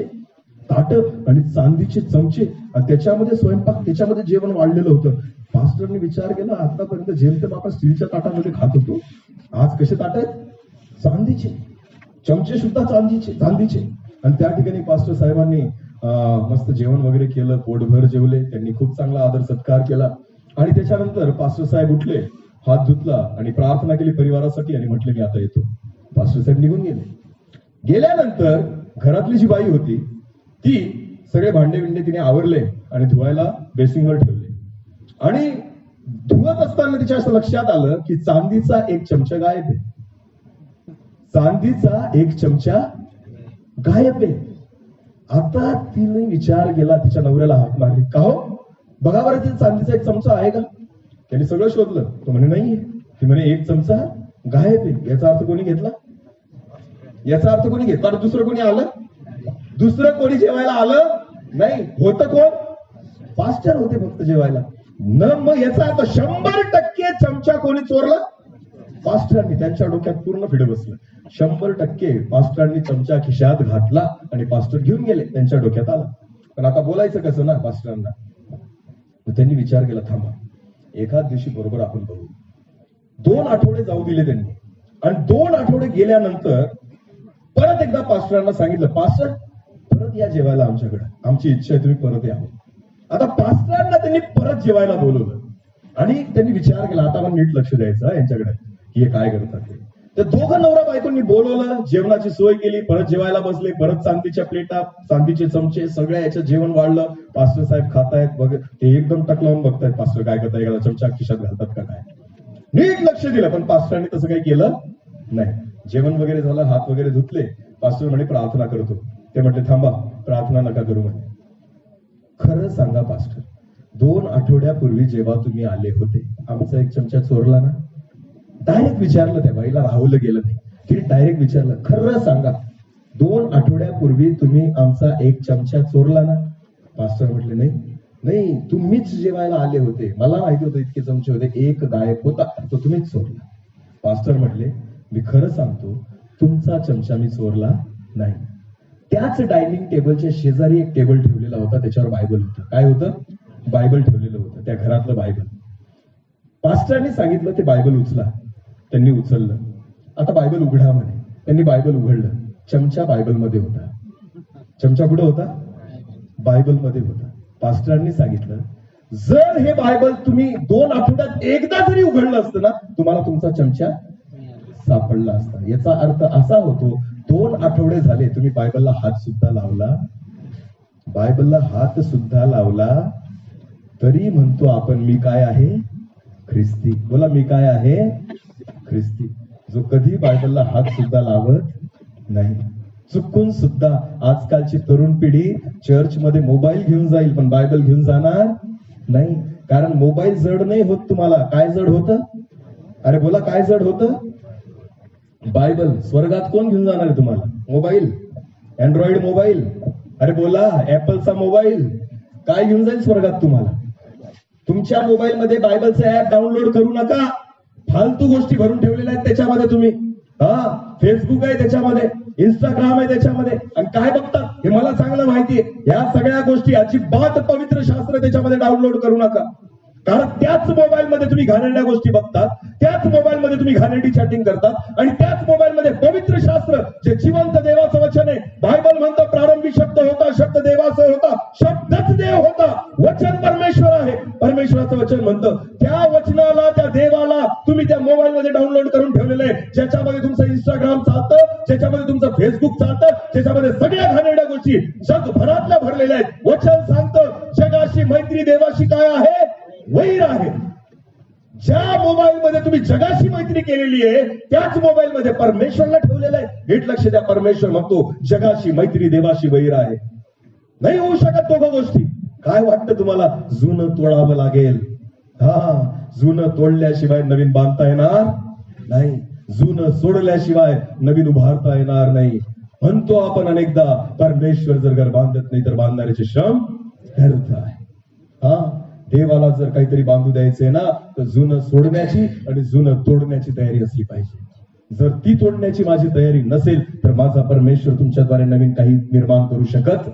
ताट आणि चांदीचे चमचे, आणि त्याच्यामध्ये स्वयंपाक, त्याच्यामध्ये जेवण वाढलेलं होतं. पास्टरने विचार केला, आतापर्यंत जेमतेम आपण स्टीलच्या ताटामध्ये खात होतो, आज कसे ताट आहेत? चांदीचे. चमचे सुद्धा चांदीचे. आणि त्या ठिकाणी पास्टर साहेबांनी मस्त जेवण वगैरे केलं, पोटभर जेवले. त्यांनी खूप चांगला आदर सत्कार केला. आणि त्याच्यानंतर पास्टर साहेब उठले, हात धुतला आणि प्रार्थना केली परिवारासाठी आणि म्हटले, मी आता येतो. पास्टर साहेब निघून गेले. गेल्यानंतर घरातली जी बाई होती ती सगळे भांडे बिंडे तिने आवरले आणि धुवायला बेसिंगवर ठेवले. आणि धुवत असताना तिच्या असं लक्षात आलं की चांदीचा एक चमचा गायब आहे. चांदीचा एक चमचा गायब आहे. आता तिने विचार केला, तिच्या नवऱ्याला हाक मारली, का हो, बघा बरं तिथे चांदीचा एक चमचा आहे का? त्यांनी सगळं शोधलं. तो म्हणे नाहीये. ती म्हणे एक चमचा गायब आहे. याचा अर्थ कोणी घेतला? आणि दुसरं कोणी आलं? दुसरं कोणी जेवायला आलं नाही. होतं कोण? पास्टर होते फक्त जेवायला. मग याचा अर्थ 100% चमचा कोणी चोरला? पास्टरांनी. त्यांच्या डोक्यात पूर्ण फिड बसलं. 100% पास्टरांनी चमचा खिशात घातला आणि पास्टर घेऊन गेले. त्यांच्या डोक्यात आला. पण आता बोलायचं कसं ना पास्टरांना? त्यांनी विचार केला, थांबा, एखाद दिवशी बरोबर आपण बघू. 2 आठवडे जाऊ दिले त्यांनी. आणि 2 आठवडे गेल्यानंतर परत एकदा पास्टरांना सांगितलं, पास्टर परत या जेवायला आमच्याकडे, आमची इच्छा आहे तुम्ही परत या. आता पास्टरांना त्यांनी परत जेवायला बोलवलं आणि त्यांनी विचार केला, आता आपण नीट लक्ष द्यायचं यांच्याकडे, हे काय करतात ते. तर दोघं नवरा बायकोंनी बोलवलं, जेवणाची सोय केली, परत जेवायला बसले. परत चांदीच्या प्लेटा, चांदीचे चमचे, सगळ्या याच्यात जेवण वाढलं. पास्टर साहेब खातायत, बघ ते एकदम टक लावून बघतायत पास्टर काय करताय, एखादा चमचा खिशात घालतात का काय. नीट लक्ष दिलं, पण पास्टरांनी तसं काही केलं नाही. जेवण वगैरे झालं, हात वगैरे धुतले. पास्टर म्हणे प्रार्थना करतो. ते म्हटले, थांबा, प्रार्थना नका करू म्हणे. खरं सांगा पास्टर, 2 आठवड्यापूर्वी जेव्हा तुम्ही आले होते, आमचा एक चमचा चोरला ना? डायरेक्ट विचारलं. त्या बाईला राहवलं गेलं नाही. तिने डायरेक्ट विचारलं, खरं सांगा, 2 आठवड्यापूर्वी तुम्ही आमचा एक चमचा चोरला ना? पास्टर म्हटले, नाही, तुम्हीच जेवायला आले होते, मला माहिती होतं इतके चमचे होते, एक गायब होता, तो तुम्हीच चोरला. पास्टर म्हटले, मी खरं सांगतो, तुमचा चमचा मी चोरला नाही. त्याच डायनिंग टेबलच्या शेजारी एक टेबल ठेवलेला होता, त्याच्यावर बायबल होतं. काय होतं? बायबल ठेवलेलं होतं, त्या घरातलं बायबल. पास्टरने सांगितलं ते बायबल उचला. त्यांनी उचललं. आता बायबल उघडा म्हणे. त्यांनी बायबल उघडलं. चमचा बायबलमध्ये होता. चमचा कुठं होता? बायबलमध्ये होता. पास्टरांनी सांगितलं, जर हे बायबल तुम्ही 2 आठवड्यात एकदा जरी उघडलं असतं ना, तुम्हाला तुमचा चमचा सापडला असता. याचा अर्थ असा होतो, 2 आठवडे झाले तुम्ही बायबलला हात सुद्धा लावला, बायबलला हात सुद्धा लावला, तरी म्हणतो आपण मी काय आहे? ख्रिस्ती. बोला, मी काय आहे? ख्रिस्ती. जो कधी बायबलला हात सुद्धा लावत नाही. चुकून सुद्धा आजकालची तरुण पिढी चर्च मध्ये मोबाईल घेऊन जाईल पण बायबल घेऊन जाणार नाही. कारण मोबाईल जड नाही होत. तुम्हाला काय जड होतं? अरे बोला, काय जड होतं? बायबल. स्वर्गात कोण घेऊन जाणार आहे तुम्हाला? Mobile, Android mobile. अरे बोला, ऍपलचा मोबाईल. काय घेऊन जाईल स्वर्गात तुम्हाला? तुमच्या मोबाईल मध्ये बायबलचं ऍप डाउनलोड करू नका. फालतू गोष्टी भरून ठेवलेल्या आहेत त्याच्यामध्ये तुम्ही. फेसबुक आहे त्याच्यामध्ये, इंस्टाग्राम आहे त्याच्यामध्ये, आणि काय बघतात हे मला चांगलं माहितीये. या सगळ्या गोष्टी अजिबात पवित्र शास्त्र त्याच्यामध्ये डाउनलोड करू नका. कारण त्याच मोबाईल मध्ये तुम्ही घाणेरड्या गोष्टी बघतात, त्याच मोबाईल मध्ये तुम्ही घाणेरडी चॅटिंग करतात, आणि त्याच मोबाईल मध्ये पवित्र शास्त्र जे जिवंत देवाचं वचन आहे. बायबल म्हणतं प्रारंभी शब्द होता, शब्द देवाचा होता, शब्दच देव होता, वचन परमेश्वर आहे. परमेश्वराचं वचन म्हणतं त्या वचनाला, त्या देवाला तुम्ही त्या मोबाईल मध्ये डाउनलोड करून ठेवलेलं आहे, ज्याच्यामध्ये तुमचं इंस्टाग्राम चालतं, ज्याच्यामध्ये तुमचं फेसबुक चालतं, ज्याच्यामध्ये सगळ्या घाणेरड्या गोष्टी जगभरातल्या भरलेल्या आहेत. वचन सांगतं जगाशी मैत्री देवाशी काय आहे? वैर आहे. ज्या मोबाईल मध्ये तुम्ही जगाशी मैत्री केलेली आहे त्याच मोबाईल मध्ये परमेश्वरला ठेवलेलं आहे. नीट लक्ष द्या. परमेश्वर म्हणतो जगाशी मैत्री देवाशी वैर आहे. नाही होऊ शकत दोघं गोष्टी. काय वाटतं तुम्हाला? जुनं तोडावं लागेल. जुनं तोडल्याशिवाय नवीन बांधता येणार नाही. जुनं सोडल्याशिवाय नवीन उभारता येणार नाही. म्हणतो आपण अनेकदा, परमेश्वर जर घर बांधत नाही तर बांधणाऱ्याचे श्रम व्यर्थ आहे. देवाला जर काहीतरी बांधू द्यायचंय ना, तर जुनं सोडण्याची आणि जुनं तोडण्याची तयारी असली पाहिजे. जर ती तोडण्याची माझी तयारी नसेल तर माझा परमेश्वर तुमच्याद्वारे नवीन काही निर्माण करू शकत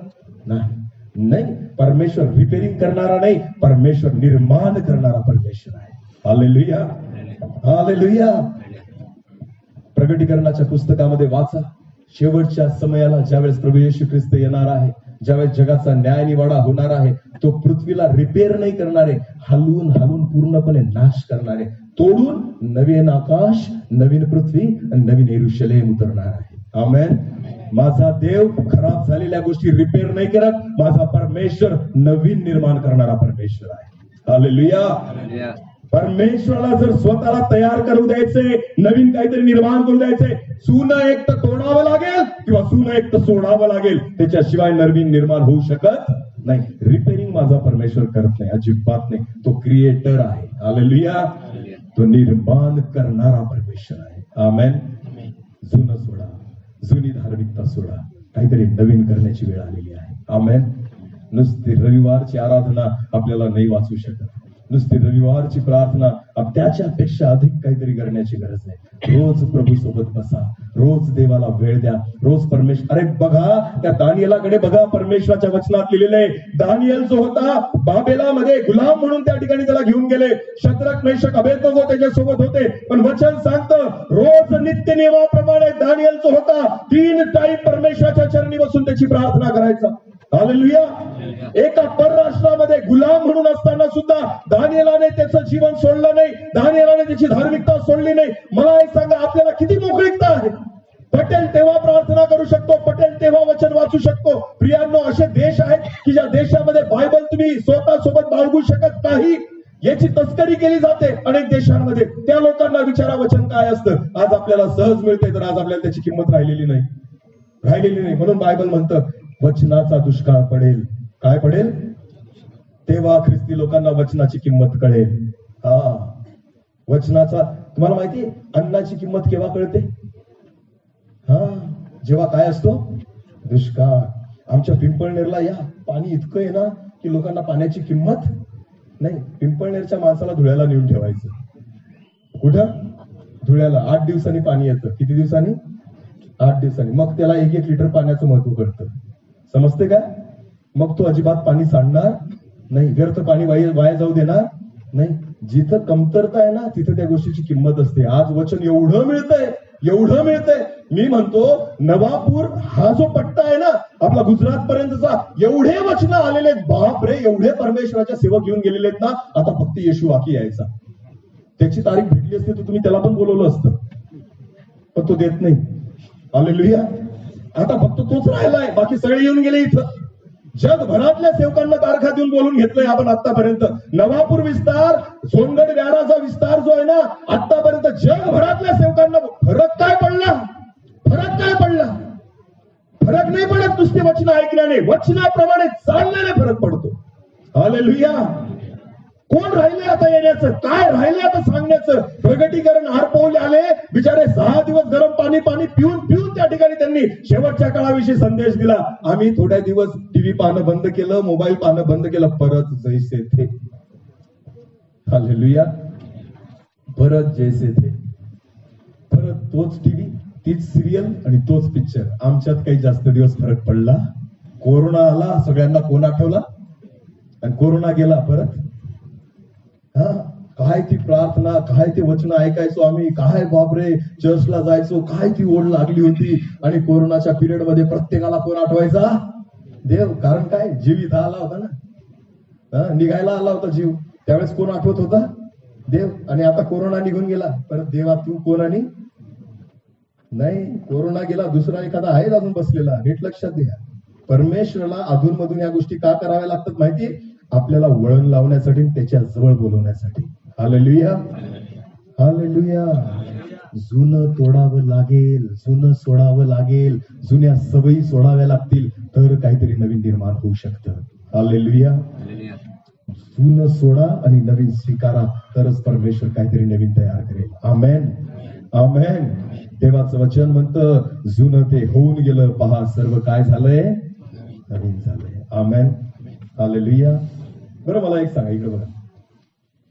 नाही. परमेश्वर रिपेरिंग करणारा नाही, परमेश्वर निर्माण करणारा परमेश्वर आहे. Hallelujah, hallelujah. प्रगटीकरणाच्या पुस्तकामध्ये वाचा, शेवटच्या समयाला ज्यावेळेस प्रभू येशू ख्रिस्त येणार आहे, ज्यावेळेस जगाचा न्याय निवाडा होणार आहे, तो पृथ्वीला रिपेअर नाही करणारे, हलवून हलवून पूर्णपणे नाश करणारे, तोडून नवीन आकाश, नवीन पृथ्वी आणि नवीन यरूशलेम उतरणार आहे. आमेन. माझा देव खराब झालेल्या गोष्टी रिपेअर नाही करत. माझा परमेश्वर नवीन निर्माण करणारा परमेश्वर आहे. हालेलुया. परमेश्वराला जर स्वतःला तयार करू द्यायचे, नवीन काहीतरी निर्माण करू द्यायचे, सुनं एक तर तोडावं लागेल किंवा सुनं एक तर सोडावं लागेल. त्याच्याशिवाय नवीन निर्माण होऊ शकत नाही. रिपेअरिंग माझा परमेश्वर करत नाही, अजिबात नाही. तो क्रिएटर आहे. हालेलुया. तो निर्माण करणारा परमेश्वर आहे. आमेन. जुनं सोडा, जुनी धार्मिकता सोडा, काहीतरी नवीन करण्याची वेळ आलेली आहे. आमेन. नुसती रविवारची आराधना आपल्याला नाही वाचू शकत. नुसती रविवारची प्रार्थना त्याच्यापेक्षा अधिक काहीतरी करण्याची गरज आहे. रोज प्रभू सोबत बसा, रोज देवाला वेळ द्या, रोज परमेश्वर. अरे बघा, त्या दानियेलाकडे बघा, परमेश्वराच्या वचनात लिहिलेलं आहे. दानियल जो होता बाबेलामध्ये गुलाम म्हणून त्या ठिकाणी त्याला घेऊन गेले. शद्रक, मेशक, अबेदनगो त्याच्यासोबत होते. पण वचन सांगतं रोज नित्य नियमाप्रमाणे दानियल जो होता 3 टाइम परमेश्वराच्या चरणी बसून त्याची प्रार्थना करायचा. हालेलुया. एका परराष्ट्रामध्ये गुलाम म्हणून असताना सुद्धा दानियेलाने त्याचं जीवन सोडलं नाही, दानियेलाने त्याची धार्मिकता सोडली नाही. मला एक सांगा, आपल्याला किती मोकळीकता आहे. पटेल तेव्हा प्रार्थना करू शकतो, पटेल तेव्हा वचन वाचू शकतो. प्रियांनो, असे देश आहेत की ज्या देशामध्ये बायबल तुम्ही स्वतः सोबत बाळगू शकत नाही, याची तस्करी केली जाते अनेक देशांमध्ये. त्या लोकांना विचारा वचन काय असतं. आज आपल्याला सहज मिळते, तर आज आपल्याला त्याची किंमत राहिलेली नाही. म्हणून बायबल म्हणतं वचनाचा दुष्काळ पडेल. काय पडेल? तेव्हा ख्रिस्ती लोकांना वचनाची किंमत कळेल. वचनाचा, तुम्हाला माहिती अन्नाची किंमत केव्हा कळते? जेव्हा काय असतो? दुष्काळ. आमच्या पिंपळनेरला या पाणी इतकं आहे ना की लोकांना पाण्याची किंमत नाही. पिंपळनेरच्या माणसाला धुळ्याला नेऊन ठेवायचं. कुठं? धुळ्याला. 8 दिवसांनी पाणी येतं. किती दिवसांनी? 8 दिवसांनी. मग त्याला 1-1 लिटर पाण्याचं महत्व कळतं. समजते का? मग तो अजिबात पाणी सांडणार नाही, व्यर्थ पाणी वाया जाऊ देणार नाही. जिथं कमतरता आहे ना तिथं त्या गोष्टीची किंमत असते. आज वचन एवढं मिळतंय. मी म्हणतो नवापूर हा जो पट्टा आहे ना आपला गुजरात पर्यंतचा, एवढे वचन आलेले आहेत. बापरे, एवढे परमेश्वराच्या सेवक घेऊन गेलेले आहेत ना. आता फक्त येशू बाकी यायचा. त्याची तारीख भेटली असते तर तुम्ही त्याला पण बोलवलं असतं. पण तो देत नाही. हालेलुया. आता फक्त तोच राहिलाय, बाकी सगळे येऊन गेले इथं. जगभरातल्या सेवकांना तारखा देऊन बोलून घेतलंय आपण आतापर्यंत. नवापूर विस्तार, सोनगड व्याराचा विस्तार जो आहे ना, आतापर्यंत जगभरातल्या सेवकांना फरक काय पडला? फरक काय पडला? फरक नाही पडत नुसते वचन ऐकल्याने, वचनाप्रमाणे चालण्याने फरक पडतो. हालेलुया. कोण राहिले आता येण्याचं? काय राहिले आता सांगण्याचं? प्रगटीकरण आरपवले आले बिचारे, 6 दिवस गरम पाणी पिऊन त्या ठिकाणी त्यांनी शेवटच्या काळाविषयी संदेश दिला. आम्ही थोड्या दिवस टीव्ही पाहणं बंद केलं, मोबाईल पाहणं बंद केलं, परत जैसे थे. हालेलुया. परत जैसे थे. परत तोच टीव्ही, तीच सिरियल आणि तोच पिक्चर. आमच्यात काही जास्त दिवस फरक पडला? कोरोना आला, सगळ्यांना कोण आठवला? आणि कोरोना गेला परत. काय ती प्रार्थना, काय ते वचन ऐकायचो आम्ही, काय बापरे चर्चला जायचो, काय ती ओढ लागली होती. आणि कोरोनाच्या पिरियड मध्ये प्रत्येकाला कोण आठवायचा? देव. कारण काय? जीव इथं आला होता ना, निघायला आला होता जीव. त्यावेळेस कोण आठवत होता? देव. आणि आता कोरोना निघून गेला, परत देवा तू कोण? आणि नाही, कोरोना गेला, दुसरा एखादा आहे अजून बसलेला. नीट लक्षात द्या, परमेश्वराला अधूनमधून या गोष्टी का कराव्या लागतात माहितीये? आपल्याला वळण लावण्यासाठी, त्याच्या जवळ बोलवण्यासाठी. हालेलुया. हालेलुया. जुनं तोडावं लागेल, जुनं सोडावं लागेल, जुन्या सवयी सोडाव्या लागतील, तर काहीतरी नवीन निर्माण होऊ शकतं. हालेलुया. जुनं सोडा आणि नवीन स्वीकारा, तरच परमेश्वर काहीतरी नवीन तयार करेल. आमेन. आमेन. देवाचं वचन म्हणतं, जुनं ते होऊन गेलं, पहा सर्व काय झालंय? नवीन झालंय. आमेन. हालेलुया. बरं, मला एक सांगा, इकडे बघा.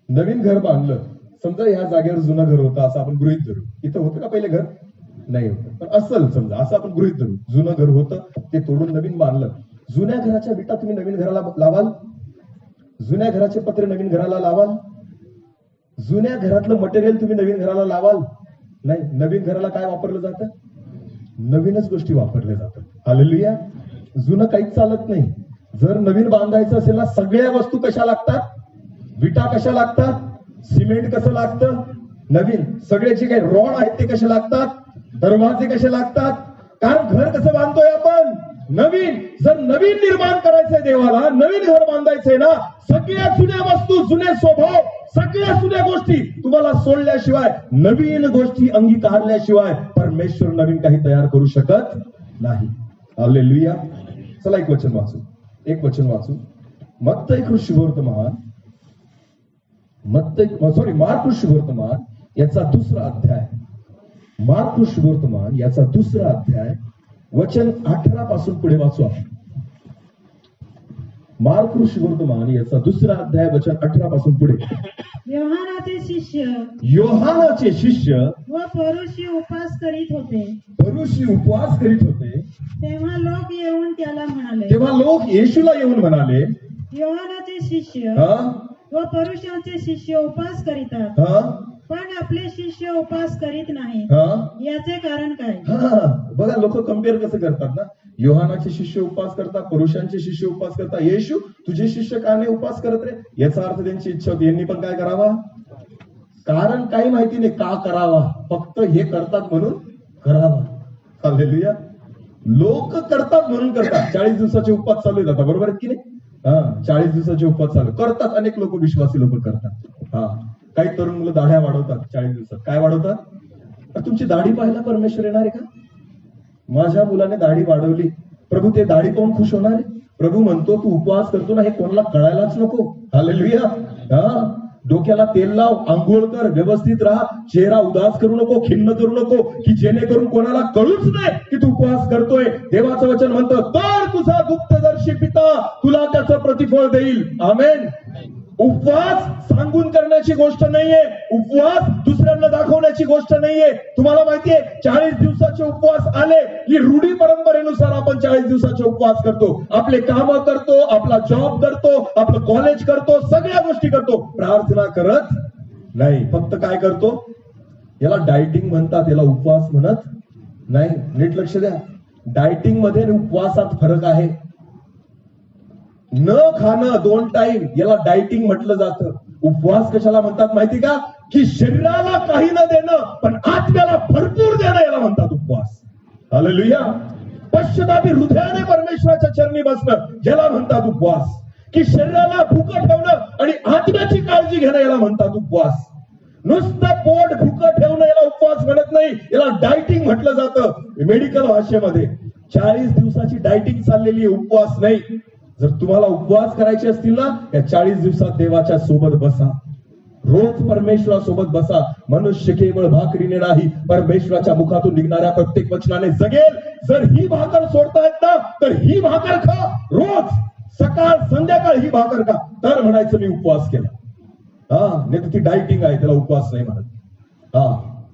नवीन घर बांधलं, समजा ह्या जागेवर जुनं घर होतं असं आपण गृहीत धरू. इथं होतं का पहिले घर? नाही होतं. पण असेल समजा, असं आपण गृहीत धरू, जुनं घर होतं, ते तोडून नवीन बांधलं. जुन्या घराच्या विटा तुम्ही नवीन घराला लावाल? जुन्या घराचे पत्रे नवीन घराला लावाल? जुन्या घरातलं मटेरियल तुम्ही नवीन घराला लावाल? नाही. नवीन घराला काय वापरलं जातं? नवीनच गोष्टी वापरल्या जातात. हालेलुया. जुनं काहीच चालत नाही. जर नवीन बांधायचं असेल ना, सगळ्या वस्तू कशा लागतात? विटा कशा लागतात? सिमेंट कसं लागतं? नवीन. सगळे जे काही रॉड आहेत ते कसे लागतात? दरवाजे कसे लागतात? कारण घर कसं बांधतोय आपण? नवीन. जर नवीन निर्माण करायचंय देवाला, नवीन घर बांधायचंय ना, सगळ्या जुन्या वस्तू, जुने स्वभाव, सगळ्या जुन्या गोष्टी तुम्हाला सोडल्याशिवाय, नवीन गोष्टी अंगीकारल्याशिवाय परमेश्वर नवीन काही तयार करू शकत नाही. हालेलुया. चला एक वचन वाचू. मत्तई शुभवर्तमान, मार्क शुभवर्तमान याचा दुसरा अध्याय. मार्क शुभवर्तमान याचा दुसरा अध्याय, वचन 18 पासून पुढे वाचू आपण. मार्क शुभवर्तमान याचा दुसरा अध्याय, वचन 18 पासून पुढे. योहानाचे शिष्य व फरीसी उपवास करीत होते. तेव्हा लोक येऊन त्याला म्हणाले, लोक येशूला येऊन म्हणाले, योहानाचे शिष्य व फरीसांचे शिष्य उपवास करीतात, पण आपले शिष्य उपवास करीत नाहीत, याचे कारण काय? बघा, लोक कम्पेअर कसं करतात ना. योहानाचे शिष्य उपवास करतात, पुरुषांचे शिष्य उपवास करतात. येशू, तुझे शिष्य का नाही उपवास करत रे? याचा अर्थ त्यांची इच्छा होती, यांनी पण काय करावा? कारण काही माहिती नाही का करावा, फक्त हे करतात म्हणून करावा. हालेलुया. लोक करतात म्हणून करतात. 40 दिवसाचे उपवास चालू आहेत आता, बरोबर आहेत की नाही? 40 दिवसाचे उपवास चालू करतात. अनेक लोक, विश्वासी लोक करतात. काही तरुण मुलं दाढ्या वाढवतात 40 दिवसात. काय वाढवतात? तुमची दाढी पाहायला परमेश्वर येणार आहे का? माझ्या मुलाने दाढी वाढवली, प्रभू ते दाढी पाहून खुश होणार आहे? प्रभू म्हणतो तू उपवास करतो ना, हे कोणाला कळायलाच नको. हालेलुया. डोक्याला तेल लाव, आंघोळ कर, व्यवस्थित राहा, चेहरा उदास करू नको, खिन्न करू नको, की जेणेकरून कोणाला कळूच नाही की तू उपवास करतोय. देवाचं वचन म्हणतं, तर तुझा गुप्तदर्शी पिता तुला त्याचं प्रतिफळ देईल. आमेन. उपवास सांगून करण्याची गोष्ट नाहीये, उपवास दुसऱ्यांना दाखवण्याची गोष्ट नाहीये. तुम्हाला माहितीये, 40 दिवसाचे उपवास आले की रूढी परंपरेनुसार आपण 40 दिवसाचे उपवास करतो. आपले काम करतो, आपला जॉब करतो, आपलं कॉलेज करतो, सगळ्या गोष्टी करतो, प्रार्थना करत नाही. फक्त काय करतो? याला डायटिंग म्हणतात, याला उपवास म्हणत नाही. नीट लक्ष द्या, डायटिंग मध्ये आणि उपवासात फरक आहे. न खाणं 2 टाइम याला डायटिंग म्हटलं जातं. उपवास कशाला म्हणतात माहिती का? की शरीराला काही न देणं पण आत्म्याला भरपूर देणं याला म्हणतात उपवास. हालेलुया. पश्चातापी हृदयाने परमेश्वराच्या चरणी बसणं याला म्हणतात उपवास. की शरीराला भुकं ठेवणं आणि आत्म्याची काळजी घेणं याला म्हणतात उपवास. नुसतं पोट भुकं ठेवणं याला उपवास म्हणत नाही, याला डायटिंग म्हटलं जातं मेडिकल भाषेमध्ये. 40 दिवसाची डायटिंग चाललेली आहे, उपवास नाही. जर तुम्हाला उपवास करायचे असतील ना, या 40 दिवसात देवाच्या सोबत बसा, रोज परमेश्वरासोबत बसा. मनुष्य केवळ भाकरीने नाही, परमेश्वराच्या मुखातून निघणाऱ्या प्रत्येक वचनाने जगेल. जर ही भाकर सोडता येत ना, तर ही भाकर खा रोज, सकाळ संध्याकाळ ही भाकर खा, तर म्हणायचं मी उपवास केला. नाही तर ती डायटिंग आहे, त्याला उपवास नाही म्हणत.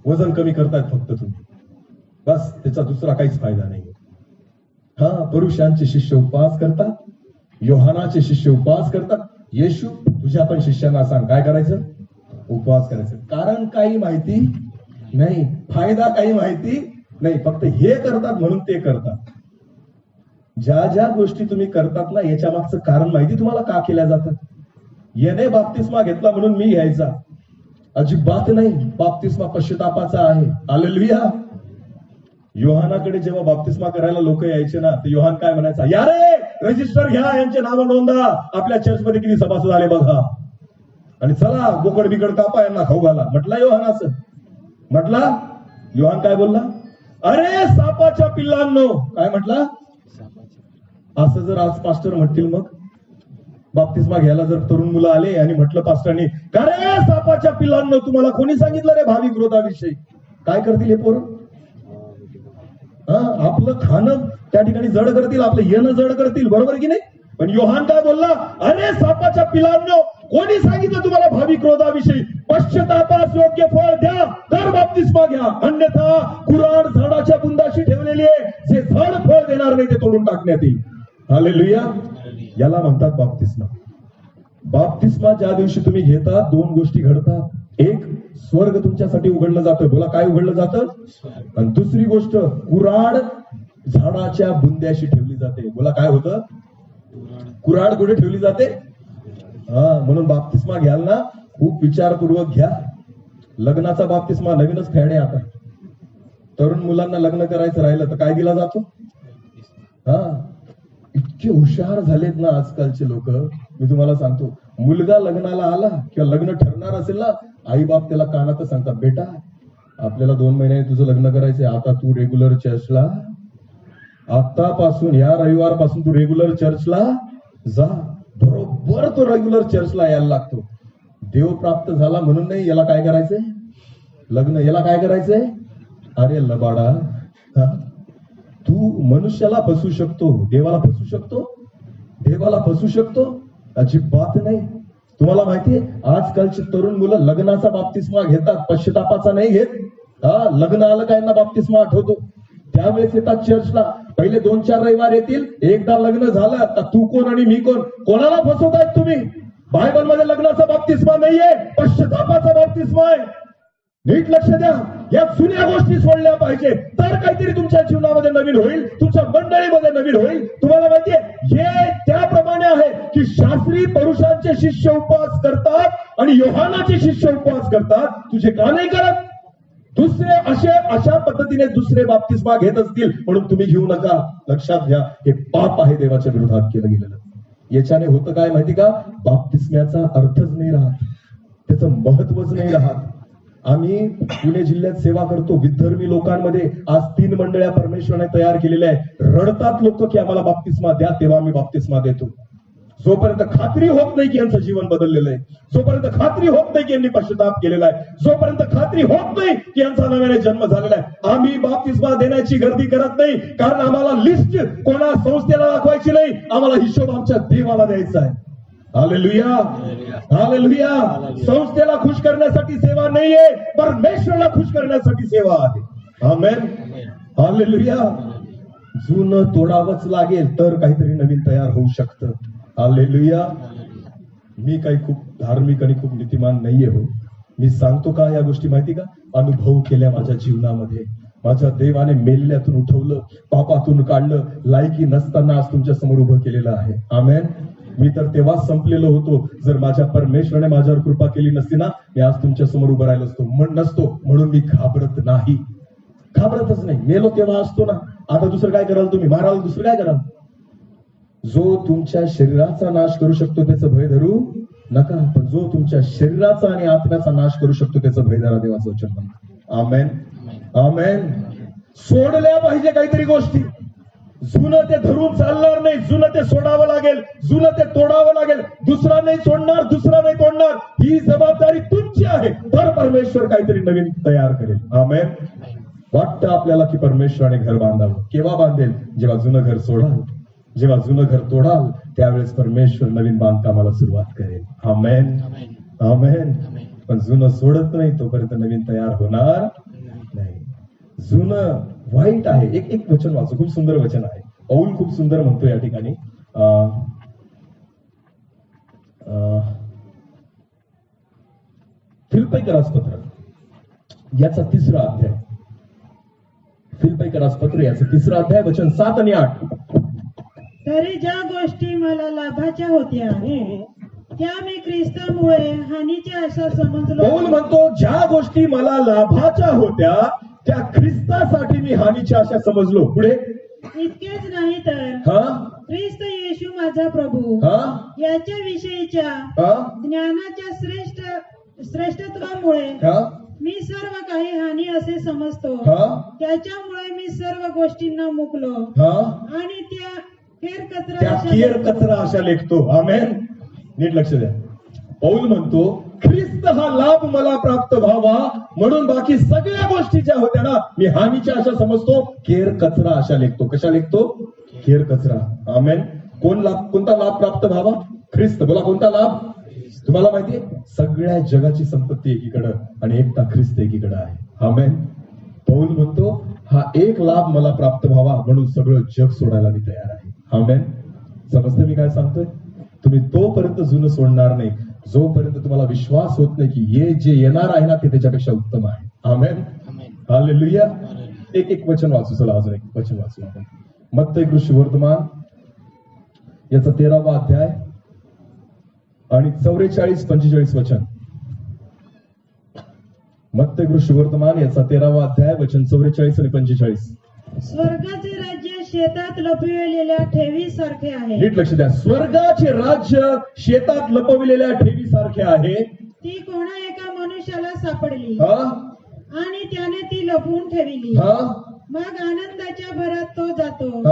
वजन कमी करतायत फक्त तुम्ही, बस, त्याचा दुसरा काहीच फायदा नाही. पुरुषांचे शिष्य उपवास करतात, योहानाचे शिष्य उपवास करतात. येशू तुझ्या पण शिष्यांना सांग काय करायचं, उपवास करायचं. कारण काही माहिती नाही, फायदा काही माहिती नाही, फक्त हे करतात म्हणून ते करतात. ज्या ज्या गोष्टी तुम्ही करतात ना, याच्या मागचं कारण माहिती तुम्हाला का केल्या जातात. याने बाप्तिस्मा घेतला म्हणून मी घ्यायचा, अजिबात नाही. बाप्तिस्मा पश्चातापाचा आहे. हालेलुया. योहानाकडे जेव्हा बाप्तिस्मा करायला लोक यायचे ना, तर योहान काय म्हणायचा, या रे रजिस्टर घ्या, यांचे नाव नोंदा, आपल्या चर्चमध्ये किती सभासद आले बघा, आणि चला बोकड बिकड कापा, यांना खाऊ घाला. म्हटला योहान असं म्हटला. योहान काय बोलला, अरे सापाच्या पिल्लांनो. काय म्हटला, असं जर आज पास्टर म्हणतील, मग बाप्तिस्मा घ्यायला जर तरुण मुलं आले आणि म्हटलं पास्टरनी, का रे सापाच्या पिल्लांनो, तुम्हाला कोणी सांगितलं रे भावी क्रोधाविषयी, काय करतील हे पोरं. आपलं खाणं त्या ठिकाणी जड करतील, आपलं येणं जड करतील, बरोबर की नाही. पण योहान काय बोलला, अरे सापाच्या पिलांनो, कोणी सांगितलं तुम्हाला भावी क्रोधाविषयी, पश्चातापास योग्य फळ द्या तर बाप्तिस्मा घ्या, अन्यथा कुऱ्हाड झाडाच्या बुंदाशी ठेवलेली आहे, जे झाड फळ देणार नाही ते तोडून टाकण्यात येईल. हालेलुया. याला म्हणतात बाप्तिस्मा. बाप्तिस्मा ज्या दिवशी तुम्ही घेता, 2 गोष्टी घडतात. एक, स्वर्ग तुमच्यासाठी उघडलं जातं. बोला, काय उघडलं जातं. आणि दुसरी गोष्ट, कुऱ्हाड झाडाच्या बुंद्याशी ठेवली जाते. बोला, काय होतं. कुऱ्हाड कुठे ठेवली जाते. म्हणून बाप्तिस्मा घ्याल ना, खूप विचारपूर्वक घ्या. लग्नाचा बाप्तिस्मा नवीनच फॅड आहे आता. तरुण मुलांना लग्न करायचं राहिलं तर काय दिला जातो. इतके हुशार झालेत ना आजकालचे लोक. मी तुम्हाला सांगतो, मुलगा लग्नाला आला किंवा लग्न ठरणार असेल ना, आई बाप त्याला कानातच सांगतात, बेटा आपल्याला 2 महिन्याने तुझं लग्न करायचंय, आता तू रेग्युलर चर्चला, आतापासून या रविवारपासून तू रेग्युलर चर्चला जा. बरोबर तो रेग्युलर चर्चला यायला लागतो. देव प्राप्त झाला म्हणून नाही, याला काय करायचंय लग्न, याला काय करायचंय. अरे लबाडा, तू मनुष्याला फसू शकतो, देवाला फसू शकतो. देवाला फसू शकतो अजिबात नाही. तुम्हाला माहितीये, आजकालची तरुण मुलं लग्नाचा बाप्तिस्मा घेतात, पश्चातापाचा नाही घेत. लग्न आलं का यांना बाप्तिस्मा आठवतो, त्यावेळेस येतात चर्चला. पहिले 2-4 रविवार येतील, एकदा लग्न झालं तर तू कोण आणि मी कोण. कोणाला फसवतायत तुम्ही. बायबल मध्ये लग्नाचा बाप्तिस्मा नाहीये, पश्चातापाचा बाप्तिस्मा आहे. नीट लक्ष द्या. या जुन्या गोष्टी सोडल्या पाहिजे, तर काहीतरी तुमच्या जीवनामध्ये नवीन होईल, तुमच्या मंडळीमध्ये नवीन होईल. तुम्हाला माहितीये, हे त्याप्रमाणे आहे की शास्त्री पुरुषांचे शिष्य उपवास करतात आणि योहानाचे शिष्य उपवास करतात, तुझे का नाही करत. दुसरे अशा पद्धतीने दुसरे बाप्तिस्मा घेत असतील म्हणून तुम्ही घेऊ नका. लक्षात घ्या, हे पाप आहे, देवाच्या विरोधात केलं गेलेलं. याच्याने होतं काय माहिती का, बाप्तिस्म्याचा अर्थच नाही राहत, त्याचं महत्वच नाही राहत. आम्ही पुणे जिल्ह्यात सेवा करतो विधर्मी लोकांमध्ये. आज 3 मंडळ्या परमेश्वराने तयार केलेल्या आहे. रडतात लोक की आम्हाला बाप्तिस्मा द्या, तेव्हा आम्ही बाप्तिस्मा देतो. जोपर्यंत खात्री होत नाही की यांचं जीवन बदललेलं आहे, जोपर्यंत खात्री होत नाही की यांनी पश्चाताप केलेला आहे, जोपर्यंत खात्री होत नाही की यांचा नव्याने जन्म झालेला आहे, आम्ही बाप्तिस्मा देण्याची गर्दी करत नाही. कारण आम्हाला लिस्ट कोणा संस्थेला दाखवायची नाही, आम्हाला हिशोब आमच्या देवाला द्यायचा आहे. Hallelujah, hallelujah. संस्थेला खुश करण्यासाठी सेवा नाहीये, परमेश्वराला खुश करण्यासाठी सेवा आहे. आमेन, हालेलुया. जुनं तोडावंच लागेल तर काहीतरी नवीन तयार होऊ शकतं. हालेलुया. मी काही खूप धार्मिक आणि खूप नीतिमान नाहीये हो. मी सांगतो का या गोष्टी माहिती का, अनुभव केल्या माझ्या जीवनामध्ये. माझ्या देवाने मेलेल्यातून उठवलं, पापातून काढलं, लायकी नसताना आज तुमच्या समोर उभं केलेलं आहे. आमेन. मी तर तेव्हाच संपलेलो होतो. जर माझ्या परमेश्वराने माझ्यावर कृपा केली नसती ना, मी आज तुमच्या समोर उभं राहिलो नसतो. म्हणून मी घाबरत नाही, घाबरतच नाही. मेलो तेव्हा असतो ना. आता दुसरं काय कराल तुम्ही? माराल, दुसरं काय कराल? जो तुमच्या शरीराचा नाश करू शकतो त्याचं भय धरू नका, पण जो तुमच्या शरीराचा आणि आत्म्याचा नाश करू शकतो त्याचं भय धरा, देवाचं वचन म्हणतं. आमेन, आमेन. सोडल्या पाहिजे काहीतरी गोष्टी. जुनं ते धरून चालणार नाही, जुनं ते सोडावं लागेल, जुनं ते तोडावं लागेल. दुसरा नाही सोडणार, दुसरा नाही तोडणार. ही जबाबदारी तुमची आहे. तर परमेश्वर काहीतरी नवीन तयार करेल. आमेन. वाटतं आपल्याला की परमेश्वराने घर बांधावं. केव्हा बांधेल? जेव्हा जुनं घर सोडाल, जेव्हा जुनं घर तोडाल, त्यावेळेस परमेश्वर नवीन बांधकामाला सुरुवात करेल. आमेन, आमेन. पण जुनं सोडत नाही तोपर्यंत नवीन तयार होणार नाही. जुनं वाईट आहे. एक वचन वाचू, खूप सुंदर वचन आहे. पौल खूप सुंदर म्हणतो या ठिकाणी. फिलिप्पीकरास पत्र याचा 3रा अध्याय. फिलिप्पीकरास पत्र याचा 3रा अध्याय, वचन 7 आणि 8. तरी ज्या गोष्टी मला लाभाच्या होत्या त्या मी ख्रिस्तामुळे हानीच्या अशा समजलो. पौल म्हणतो, ज्या गोष्टी मला लाभाच्या होत्या त्या ख्रिस्तासाठी मी हानीच्या अशा समजलो. पुढे, इतकेच नाही तर ख्रिस्त येशू माझा प्रभू याच्या विषयीच्या ज्ञानाच्या श्रेष्ठत्वामुळे मी सर्व काही हानी असे समजतो. त्याच्यामुळे मी सर्व गोष्टींना मुकलो आणि त्या केर कचरा अशा लेखतो. आमेन. नीट लक्ष द्या. पौल म्हणतो, ख्रिस्त हा लाभ मला प्राप्त व्हावा म्हणून बाकी सगळ्या गोष्टी ज्या होत्या ना, मी हानीच्या अशा समजतो, केर कचरा अशा लेखतो. कशा लेखतो? केर कचरा. आमेन. कोणता लाभ प्राप्त व्हावा? ख्रिस्त. बोला, कोणता लाभ? तुम्हाला माहितीये, सगळ्या जगाची संपत्ती एकीकडं आणि एकटा ख्रिस्त एकीकडं आहे. आमेन. पौल म्हणतो, हा एक लाभ मला प्राप्त व्हावा म्हणून सगळं जग सोडायला मी तयार आहे. आमेन. समजतं मी काय सांगतोय? तुम्ही तोपर्यंत जुनं सोडणार नाही जोपर्यंत तुम्हाला विश्वास होत नाही की हे जे येणार आहे ना ते त्याच्यापेक्षा उत्तम आहे. आमेन. हालेलुया. एक वचन वाचू. चला अजून एक वचन वाचू आपण. मत्तई सुवर्तमान याचा 13वा अध्याय आणि 44-45 वचन. मत्तई सुवर्तमान याचा 13वा अध्याय, वचन 44 आणि 45. स्वर्गाचे राज्य शेतात लपविलेल्या ठेवी सारखे आहे. नीट लक्ष द्या. स्वर्गाचे राज्य शेतात लपविलेल्या ठेवी सारखे आहे. ती कोणा एका मनुष्याला सापडली आणि त्याने ती लपवून ठेवली. मग आनंदाच्या भरात तो जातो,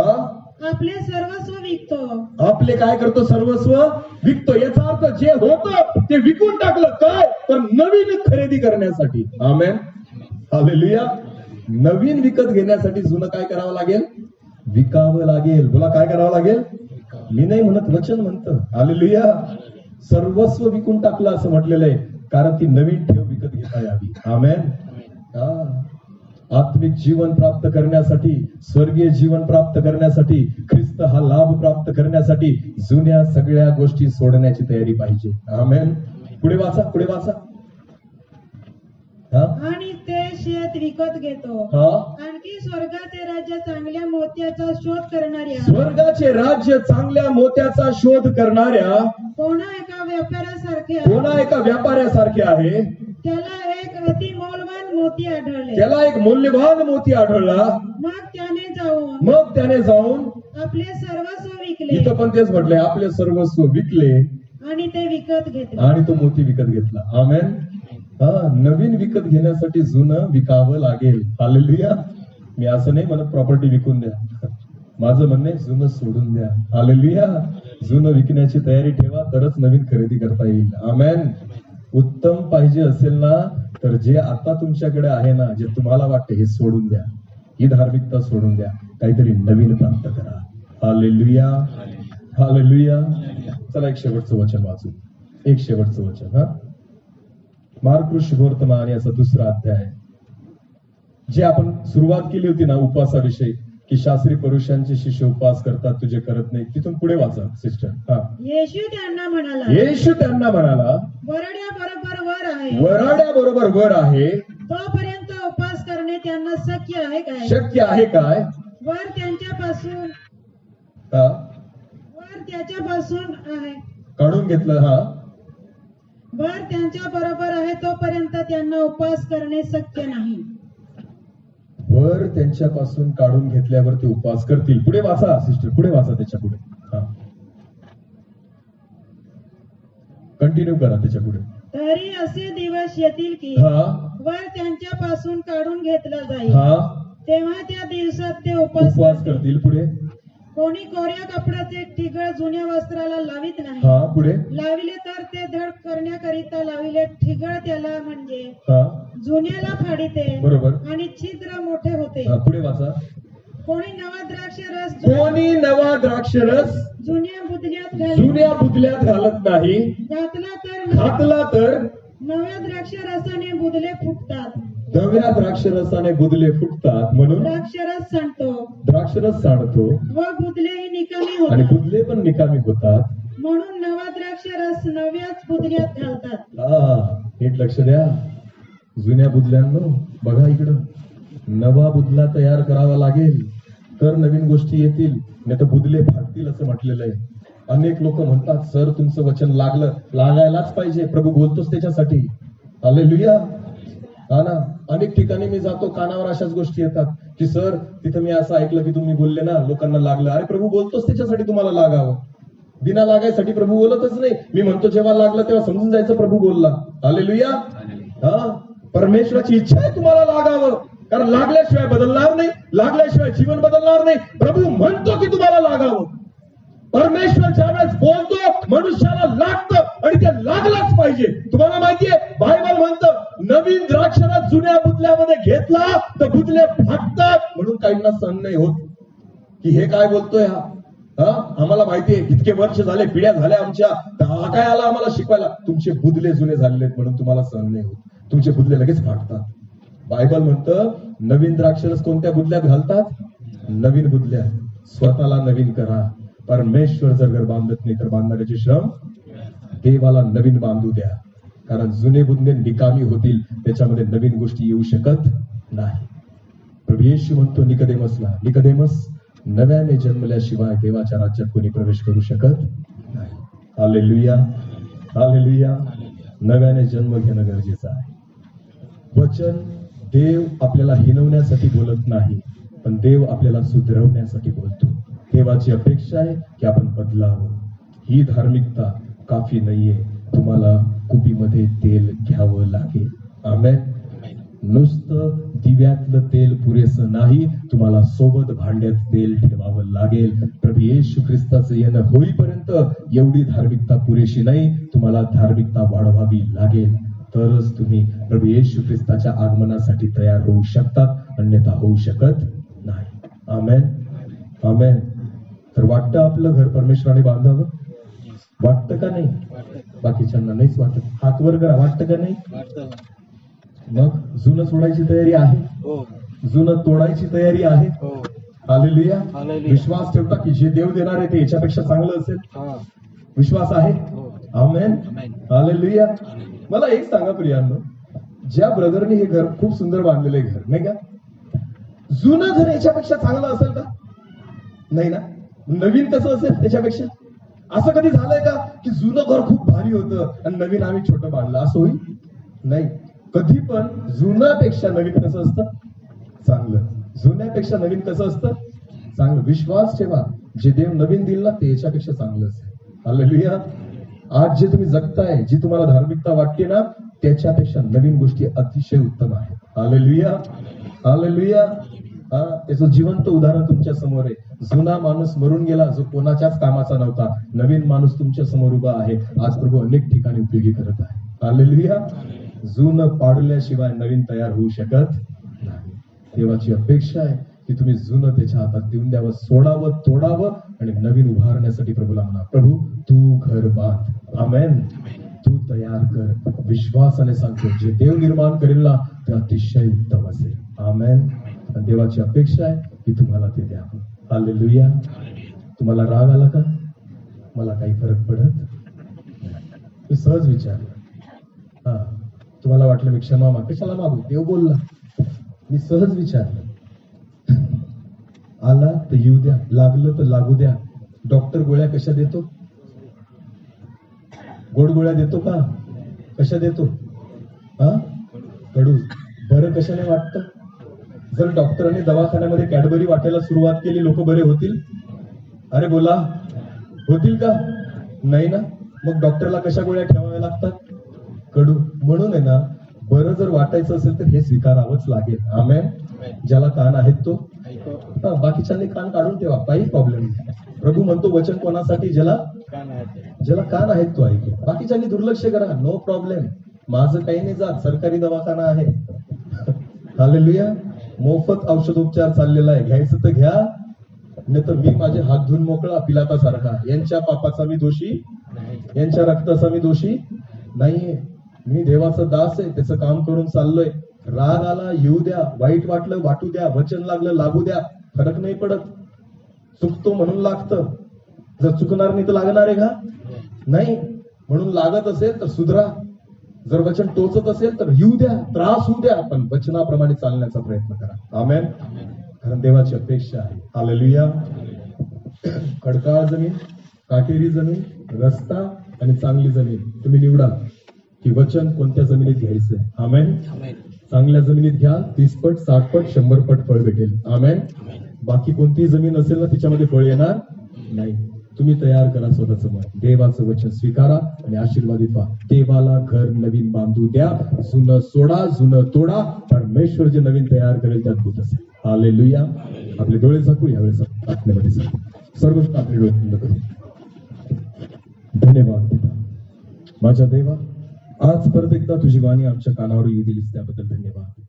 आपले सर्वस्व विकतो. आपले काय करतो? सर्वस्व विकतो. याचा अर्थ जे होतं ते विकून टाकलं. काय? तर नवीन खरेदी करण्यासाठी. आमेन. हालेलुया. नवीन विकत घेण्यासाठी जुनं काय करावं लागेल? विकावं लागेल. बोला, काय करावं लागेल? मी नाही म्हणत, वचन म्हणतं. हालेलुया. सर्वस्व विकून टाकलं असं म्हटलेलं आहे, कारण ती नवीन ठेव विकत घेता यावी. आमेन. आत्मिक जीवन प्राप्त करण्यासाठी, स्वर्गीय जीवन प्राप्त करण्यासाठी, ख्रिस्त हा लाभ प्राप्त करण्यासाठी जुन्या सगळ्या गोष्टी सोडण्याची तयारी पाहिजे. आमेन. पुढे वाचा, पुढे वाचा. आणि ते शेत विकत घेतो. आणखी स्वर्गाचे राज्य चांगल्या मोत्याचा शोध करणाऱ्या, स्वर्गाचे राज्य चांगल्या मोत्याचा शोध करणाऱ्या कोणा एका व्यापाऱ्यासारखे आहे. कोणा एका व्यापाऱ्यासारखे आहे. त्याला एक अति मौल्यवान मोती आढळले. त्याला एक मूल्यवान मोती आढळला. मग त्याने जाऊन आपले सर्वस्व विकले. इथं पण तेच म्हटलंय, आपले सर्वस्व विकले आणि ते विकत घेतले. आणि तो मोती विकत घेतला. आमेन. नवीन विकत घेण्यासाठी जुनं विकावं लागेल. हालेलुया. मी असं नाही म्हणत प्रॉपर्टी विकून द्या. माझं म्हणणे जुनं सोडून द्या. हालेलुया. जुनं विकण्याची तयारी ठेवा, तरच नवीन खरेदी करता येईल. आमेन. उत्तम पाहिजे असेल ना, तर जे आता तुमच्याकडे आहे ना, जे तुम्हाला वाटते हे सोडून द्या. ही धार्मिकता सोडून द्या. काहीतरी नवीन प्राप्त करा. हालेलुया. हालेलुया. चला एक शेवटचं वचन वाचू. एक शेवटचं वचन. मार्क सुवर्तमान याचा 2रा अध्याय. जे आपण सुरुवात केली होती ना उपवासाविषयी, की शास्त्री पुरुषांचे शिष्य उपवास करतात, तुझे करत नाही. तिथून पुढे वाचा सिस्टर. येशू त्यांना म्हणाला, वरड्याबरोबर वर आहे. वरड्याबरोबर वर आहे. तोपर्यंत उपवास करणे त्यांना शक्य आहे काय? शक्य आहे काय? वर त्याच्यापासून आहे काढून घेतलं. हा, वर त्यांच्या बरोबर आहे तोपर्यंत त्यांना उपवास करणे शक्य नाही. वर त्यांच्यापासून काढून घेतल्यावर ते उपवास करतील. पुढे वाचा सिस्टर, पुढे वाचा त्याच्या पुढे. हा, कंटिन्यू करा त्याच्या पुढे. तरी असे दिवस येतील की हा, वर त्यांच्यापासून काढून घेतला जाईल. हा, तेव्हा त्या दिवसात ते उपवास उपवास करतील. पुढे. कोणी कोऱ्या कपड्याचे ठिगळ जुन्या वस्त्राला लावित नाही. हा, पुढे. लाविले तर ते धड करण्याकरिता लाविले ठिगळ त्याला म्हणजे हा, जुन्याला फाडिते. बरोबर. आणि छिद्र मोठे होते. हा, पुढे वाचा. कोणी नवा द्राक्ष रस कोणी नवा द्राक्षरस जुन्या बुदल्यात जुन्या बुदल्यात घालत नाही. घातला तर नव्या द्राक्ष रसाने बुदले फुटतात. नव्या द्राक्षरसाने बुदले फुटतात. म्हणून द्राक्षरस सांडतो द्राक्षरस सांडतो व बुदलेही निकामी आणि होतात. बुदले पण निकामी होतात. म्हणून नवा द्राक्ष रस नव्याच बुदल्यात घालतात. हा, नीट लक्ष द्या जुन्या बुदल्यांनो. बघा इकडं, नवा बुदला तयार करावा लागेल तर नवीन गोष्टी येतील, नाही तर बुदले फाटतील असं म्हटलेलं आहे. अनेक लोक म्हणतात सर तुमचं वचन लागलं, लागायलाच पाहिजे, प्रभू बोलतोच त्याच्यासाठी. हालेलुया. हा ना, अनेक ठिकाणी मी जातो, कानावर अशाच गोष्टी येतात की सर तिथं मी असं ऐकलं की तुम्ही बोलले ना, लोकांना लागलं. अरे प्रभू बोलतोच त्याच्यासाठी तुम्हाला लागावं. बिना लागायसाठी प्रभू बोलतच नाही. मी म्हणतो जेव्हा लागलं तेव्हा समजून जायचं प्रभू बोलला. हालेलुया. हा, परमेश्वराची इच्छा आहे तुम्हाला लागावं, कारण लागल्याशिवाय बदलणार नाही, लागल्याशिवाय जीवन बदलणार नाही. प्रभू म्हणतो की तुम्हाला लागावं. परमेश्वर ज्यावेळेस बोलतो मनुष्याला लागतं आणि ते लागलंच पाहिजे. तुम्हाला माहितीये बायबल म्हणतं नवीन द्राक्षरस जुन्या बुदल्यामध्ये घेतला तर बुदले फाटतात. म्हणून काहींना सहन नाही होत की हे काय बोलतोय हा. आम्हाला माहितीये इतके वर्ष झाले, पिढ्या झाल्या आमच्या, हा काय आला आम्हाला शिकवायला. तुमचे बुदले जुने झालेले आहेत म्हणून तुम्हाला सहन नाही होत. तुमचे बुदले लगेच फाटतात. बायबल म्हणतं नवीन द्राक्षरस कोणत्या बुदल्यात घालतात? नवीन बुदल्यात. स्वतःला नवीन करा. परमेश्वर जर घर बांधत नाही तर बांधणाऱ्याचे श्रम. देवाला नवीन बांधू द्या, कारण जुने बुदले निकामी होतील, त्याच्यामध्ये नवीन गोष्टी येऊ शकत नाही. प्रभू येशू म्हणतो निकोदेमसला, निकोदेमस नव्याने जन्मल्याशिवाय देवाच्या राज्यात कोणी प्रवेश करू शकत नाही. Hallelujah, hallelujah. नव्याने जन्म घेणं गरजेचं आहे. वचन देव आपल्याला हिनवण्यासाठी बोलत नाही, पण देव आपल्याला सुधरवण्यासाठी बोलतो. देवाची अपेक्षा आहे की आपण बदलावं. ही धार्मिकता काफी नाहीये, तुम्हाला कुपीमध्ये तेल घ्यावं लागेल. आमेन. नुसतं दिव्यातलं तेल पुरेसं नाही, तुम्हाला सोबत भांड्यात तेल ठेवावं लागेल. प्रभू येशू ख्रिस्ताचं येणं होईपर्यंत एवढी धार्मिकता पुरेशी नाही, तुम्हाला धार्मिकता वाढवावी लागेल. तरच तुम्ही प्रभू येशू ख्रिस्ताच्या आगमनासाठी तयार होऊ शकतात, अन्यथा होऊ शकत नाही. आमेन, आमेन. तर वाटतं आपलं घर परमेश्वराने बांधावं? वाटतं का नाही? बाकीच्यांना नाहीच वाटत. हात वर करा, वाटतं का नाही? मग जुनं सोडायची तयारी आहे, जुनं तोडायची तयारी आहे. हालेलुया. विश्वास ठेवता की जे देव देणार आहे ते याच्यापेक्षा चांगलं असेल. विश्वास आहे. आमेन, हालेलुया. मला एक सांगा प्रियांनो, ज्या ब्रदरनी हे घर खूप सुंदर बांधलेलं आहे घर, नाही का, जुनं घर याच्यापेक्षा चांगलं असेल का? नाही ना. नवीन कसं असेल त्याच्यापेक्षा? असं कधी झालंय का की जुनं घर खूप भारी होतं आणि नवीन आम्ही छोटं बांधलं, असं होईल? नाही. कधी पण जुन्यापेक्षा नवीन कसं असतं? चांगलं. जुन्यापेक्षा नवीन कसं असतं? चांगलं. विश्वास ठेवा, जे देव नवीन दिल ना ते याच्यापेक्षा चांगलं असेल. हालेलुया. आज जे तुम्ही जगताय, जी तुम्हाला धार्मिकता वाटते ना, त्याच्यापेक्षा नवीन गोष्टी अतिशय उत्तम आहेत. Hallelujah, hallelujah. त्याचं जिवंत उदाहरण तुमच्या समोर आहे. जुना माणूस मरून गेला, जो कोणाच्याच कामाचा नव्हता. नवीन माणूस तुमच्या समोर उभा आहे. आज प्रभू अनेक ठिकाणी उपयोगी करत आहे. हालेलुया. जुनं पाडल्याशिवाय नवीन तयार होऊ शकत नाही. देवाची अपेक्षा आहे की तुम्ही जुनं त्याच्या हातात देऊन द्यावं, सोडावं, तोडावं आणि नवीन उभारण्यासाठी प्रभूला म्हणा, प्रभू तू घर बांध. आमेन. तू तयार कर. विश्वासाने सांगतो जे देव निर्माण करेल ना ते अतिशय उत्तम असेल. आमेन. देवाची अपेक्षा आहे की तुम्हाला ते द्यावं. हालेलुया. तुम्हाला राग आला का? मला काही फरक पडत नाही. मी सहज विचारलं. तुम्हाला वाटलं मी क्षमा कशाला मागू, देव बोलला. मी सहज विचारलं. आला तर येऊ द्या, लागलं तर लागू द्या. डॉक्टर गोळ्या कशा देतो? गोड गोळ्या देतो का? कशा देतो? कडू. बरं कशाने वाटतं? जर डॉक्टरांनी दवाखान्यामध्ये कॅडबरी वाटायला सुरुवात केली, लोक बरे होतील? अरे बोला, होतील का? नाही ना. मग डॉक्टरला कशा गोळ्या ठेवाव्या लागतात? कडू. म्हणून आहे ना, बरं जर वाटायचं असेल तर हे स्वीकारावंच लागेल. आमेन. ज्याला कान आहेत तो बाकीच्यांनी कान काढून ठेवा, काही प्रॉब्लेम नाही. प्रभू म्हणतो वचन कोणासाठी? ज्याला कान आहेत तो ऐके. बाकीच्यांनी दुर्लक्ष करा, नो प्रॉब्लेम. माझं काही नाही जात, सरकारी दवाखाना आहे. हालेलुया. मोफत औषधोपचार चाललेला आहे, घ्यायचं तर घ्या, नाही तर मी माझे हात धुवून मोकळा पिलातासारखा. यांच्या पापाचा मी दोषी, यांच्या रक्ताचा मी दोषी नाहीये. मी देवाचा दास आहे, त्याचं काम करून चाललोय. राग आला येऊ द्या, वाईट वाटलं वाटू द्या, वचन लागलं लागू द्या, फरक नाही पडत. चुकतो म्हणून लागतं, जर चुकणार नाही तर लागणार आहे का? नाही. म्हणून लागत असेल तर सुधरा. जर वचन टोचत असेल तर येऊ द्या, त्रास होऊ द्या, पण वचनाप्रमाणे चालण्याचा प्रयत्न करा. आमेन. कारण देवाची अपेक्षा आहे. हालेलुया. खडकाळ जमीन, काटेरी जमीन, रस्ता आणि चांगली जमीन तुम्ही निवडा की वचन कोणत्या जमिनीत घ्यायचंय. आमेन. चांगल्या जमिनीत घ्या, 30 पट 60 पट 100 पट फळ भेटेल. आमेन. बाकी कोणती जमीन असेल ना तिच्यामध्ये फळ येणार नाही. तुम्ही तयार करा स्वतःचं मन, देवाचं वचन स्वीकारा आणि आशीर्वादित व्हा. देवाला घर नवीन बांधू द्या, जुनं सोडा, जुनं तोडा. परमेश्वर जे नवीन तयार करेल ते अद्भुत असेल. हालेलुया. आपले डोळे झाकू, यावेळेस प्रार्थनेमध्ये सर्वजण आपले डोळे बंद करू. धन्यवाद पिता. माझ्या देवा, आज परत एकदा तुझी वाणी आमच्या कानावर येऊ दिलीस त्याबद्दल धन्यवाद.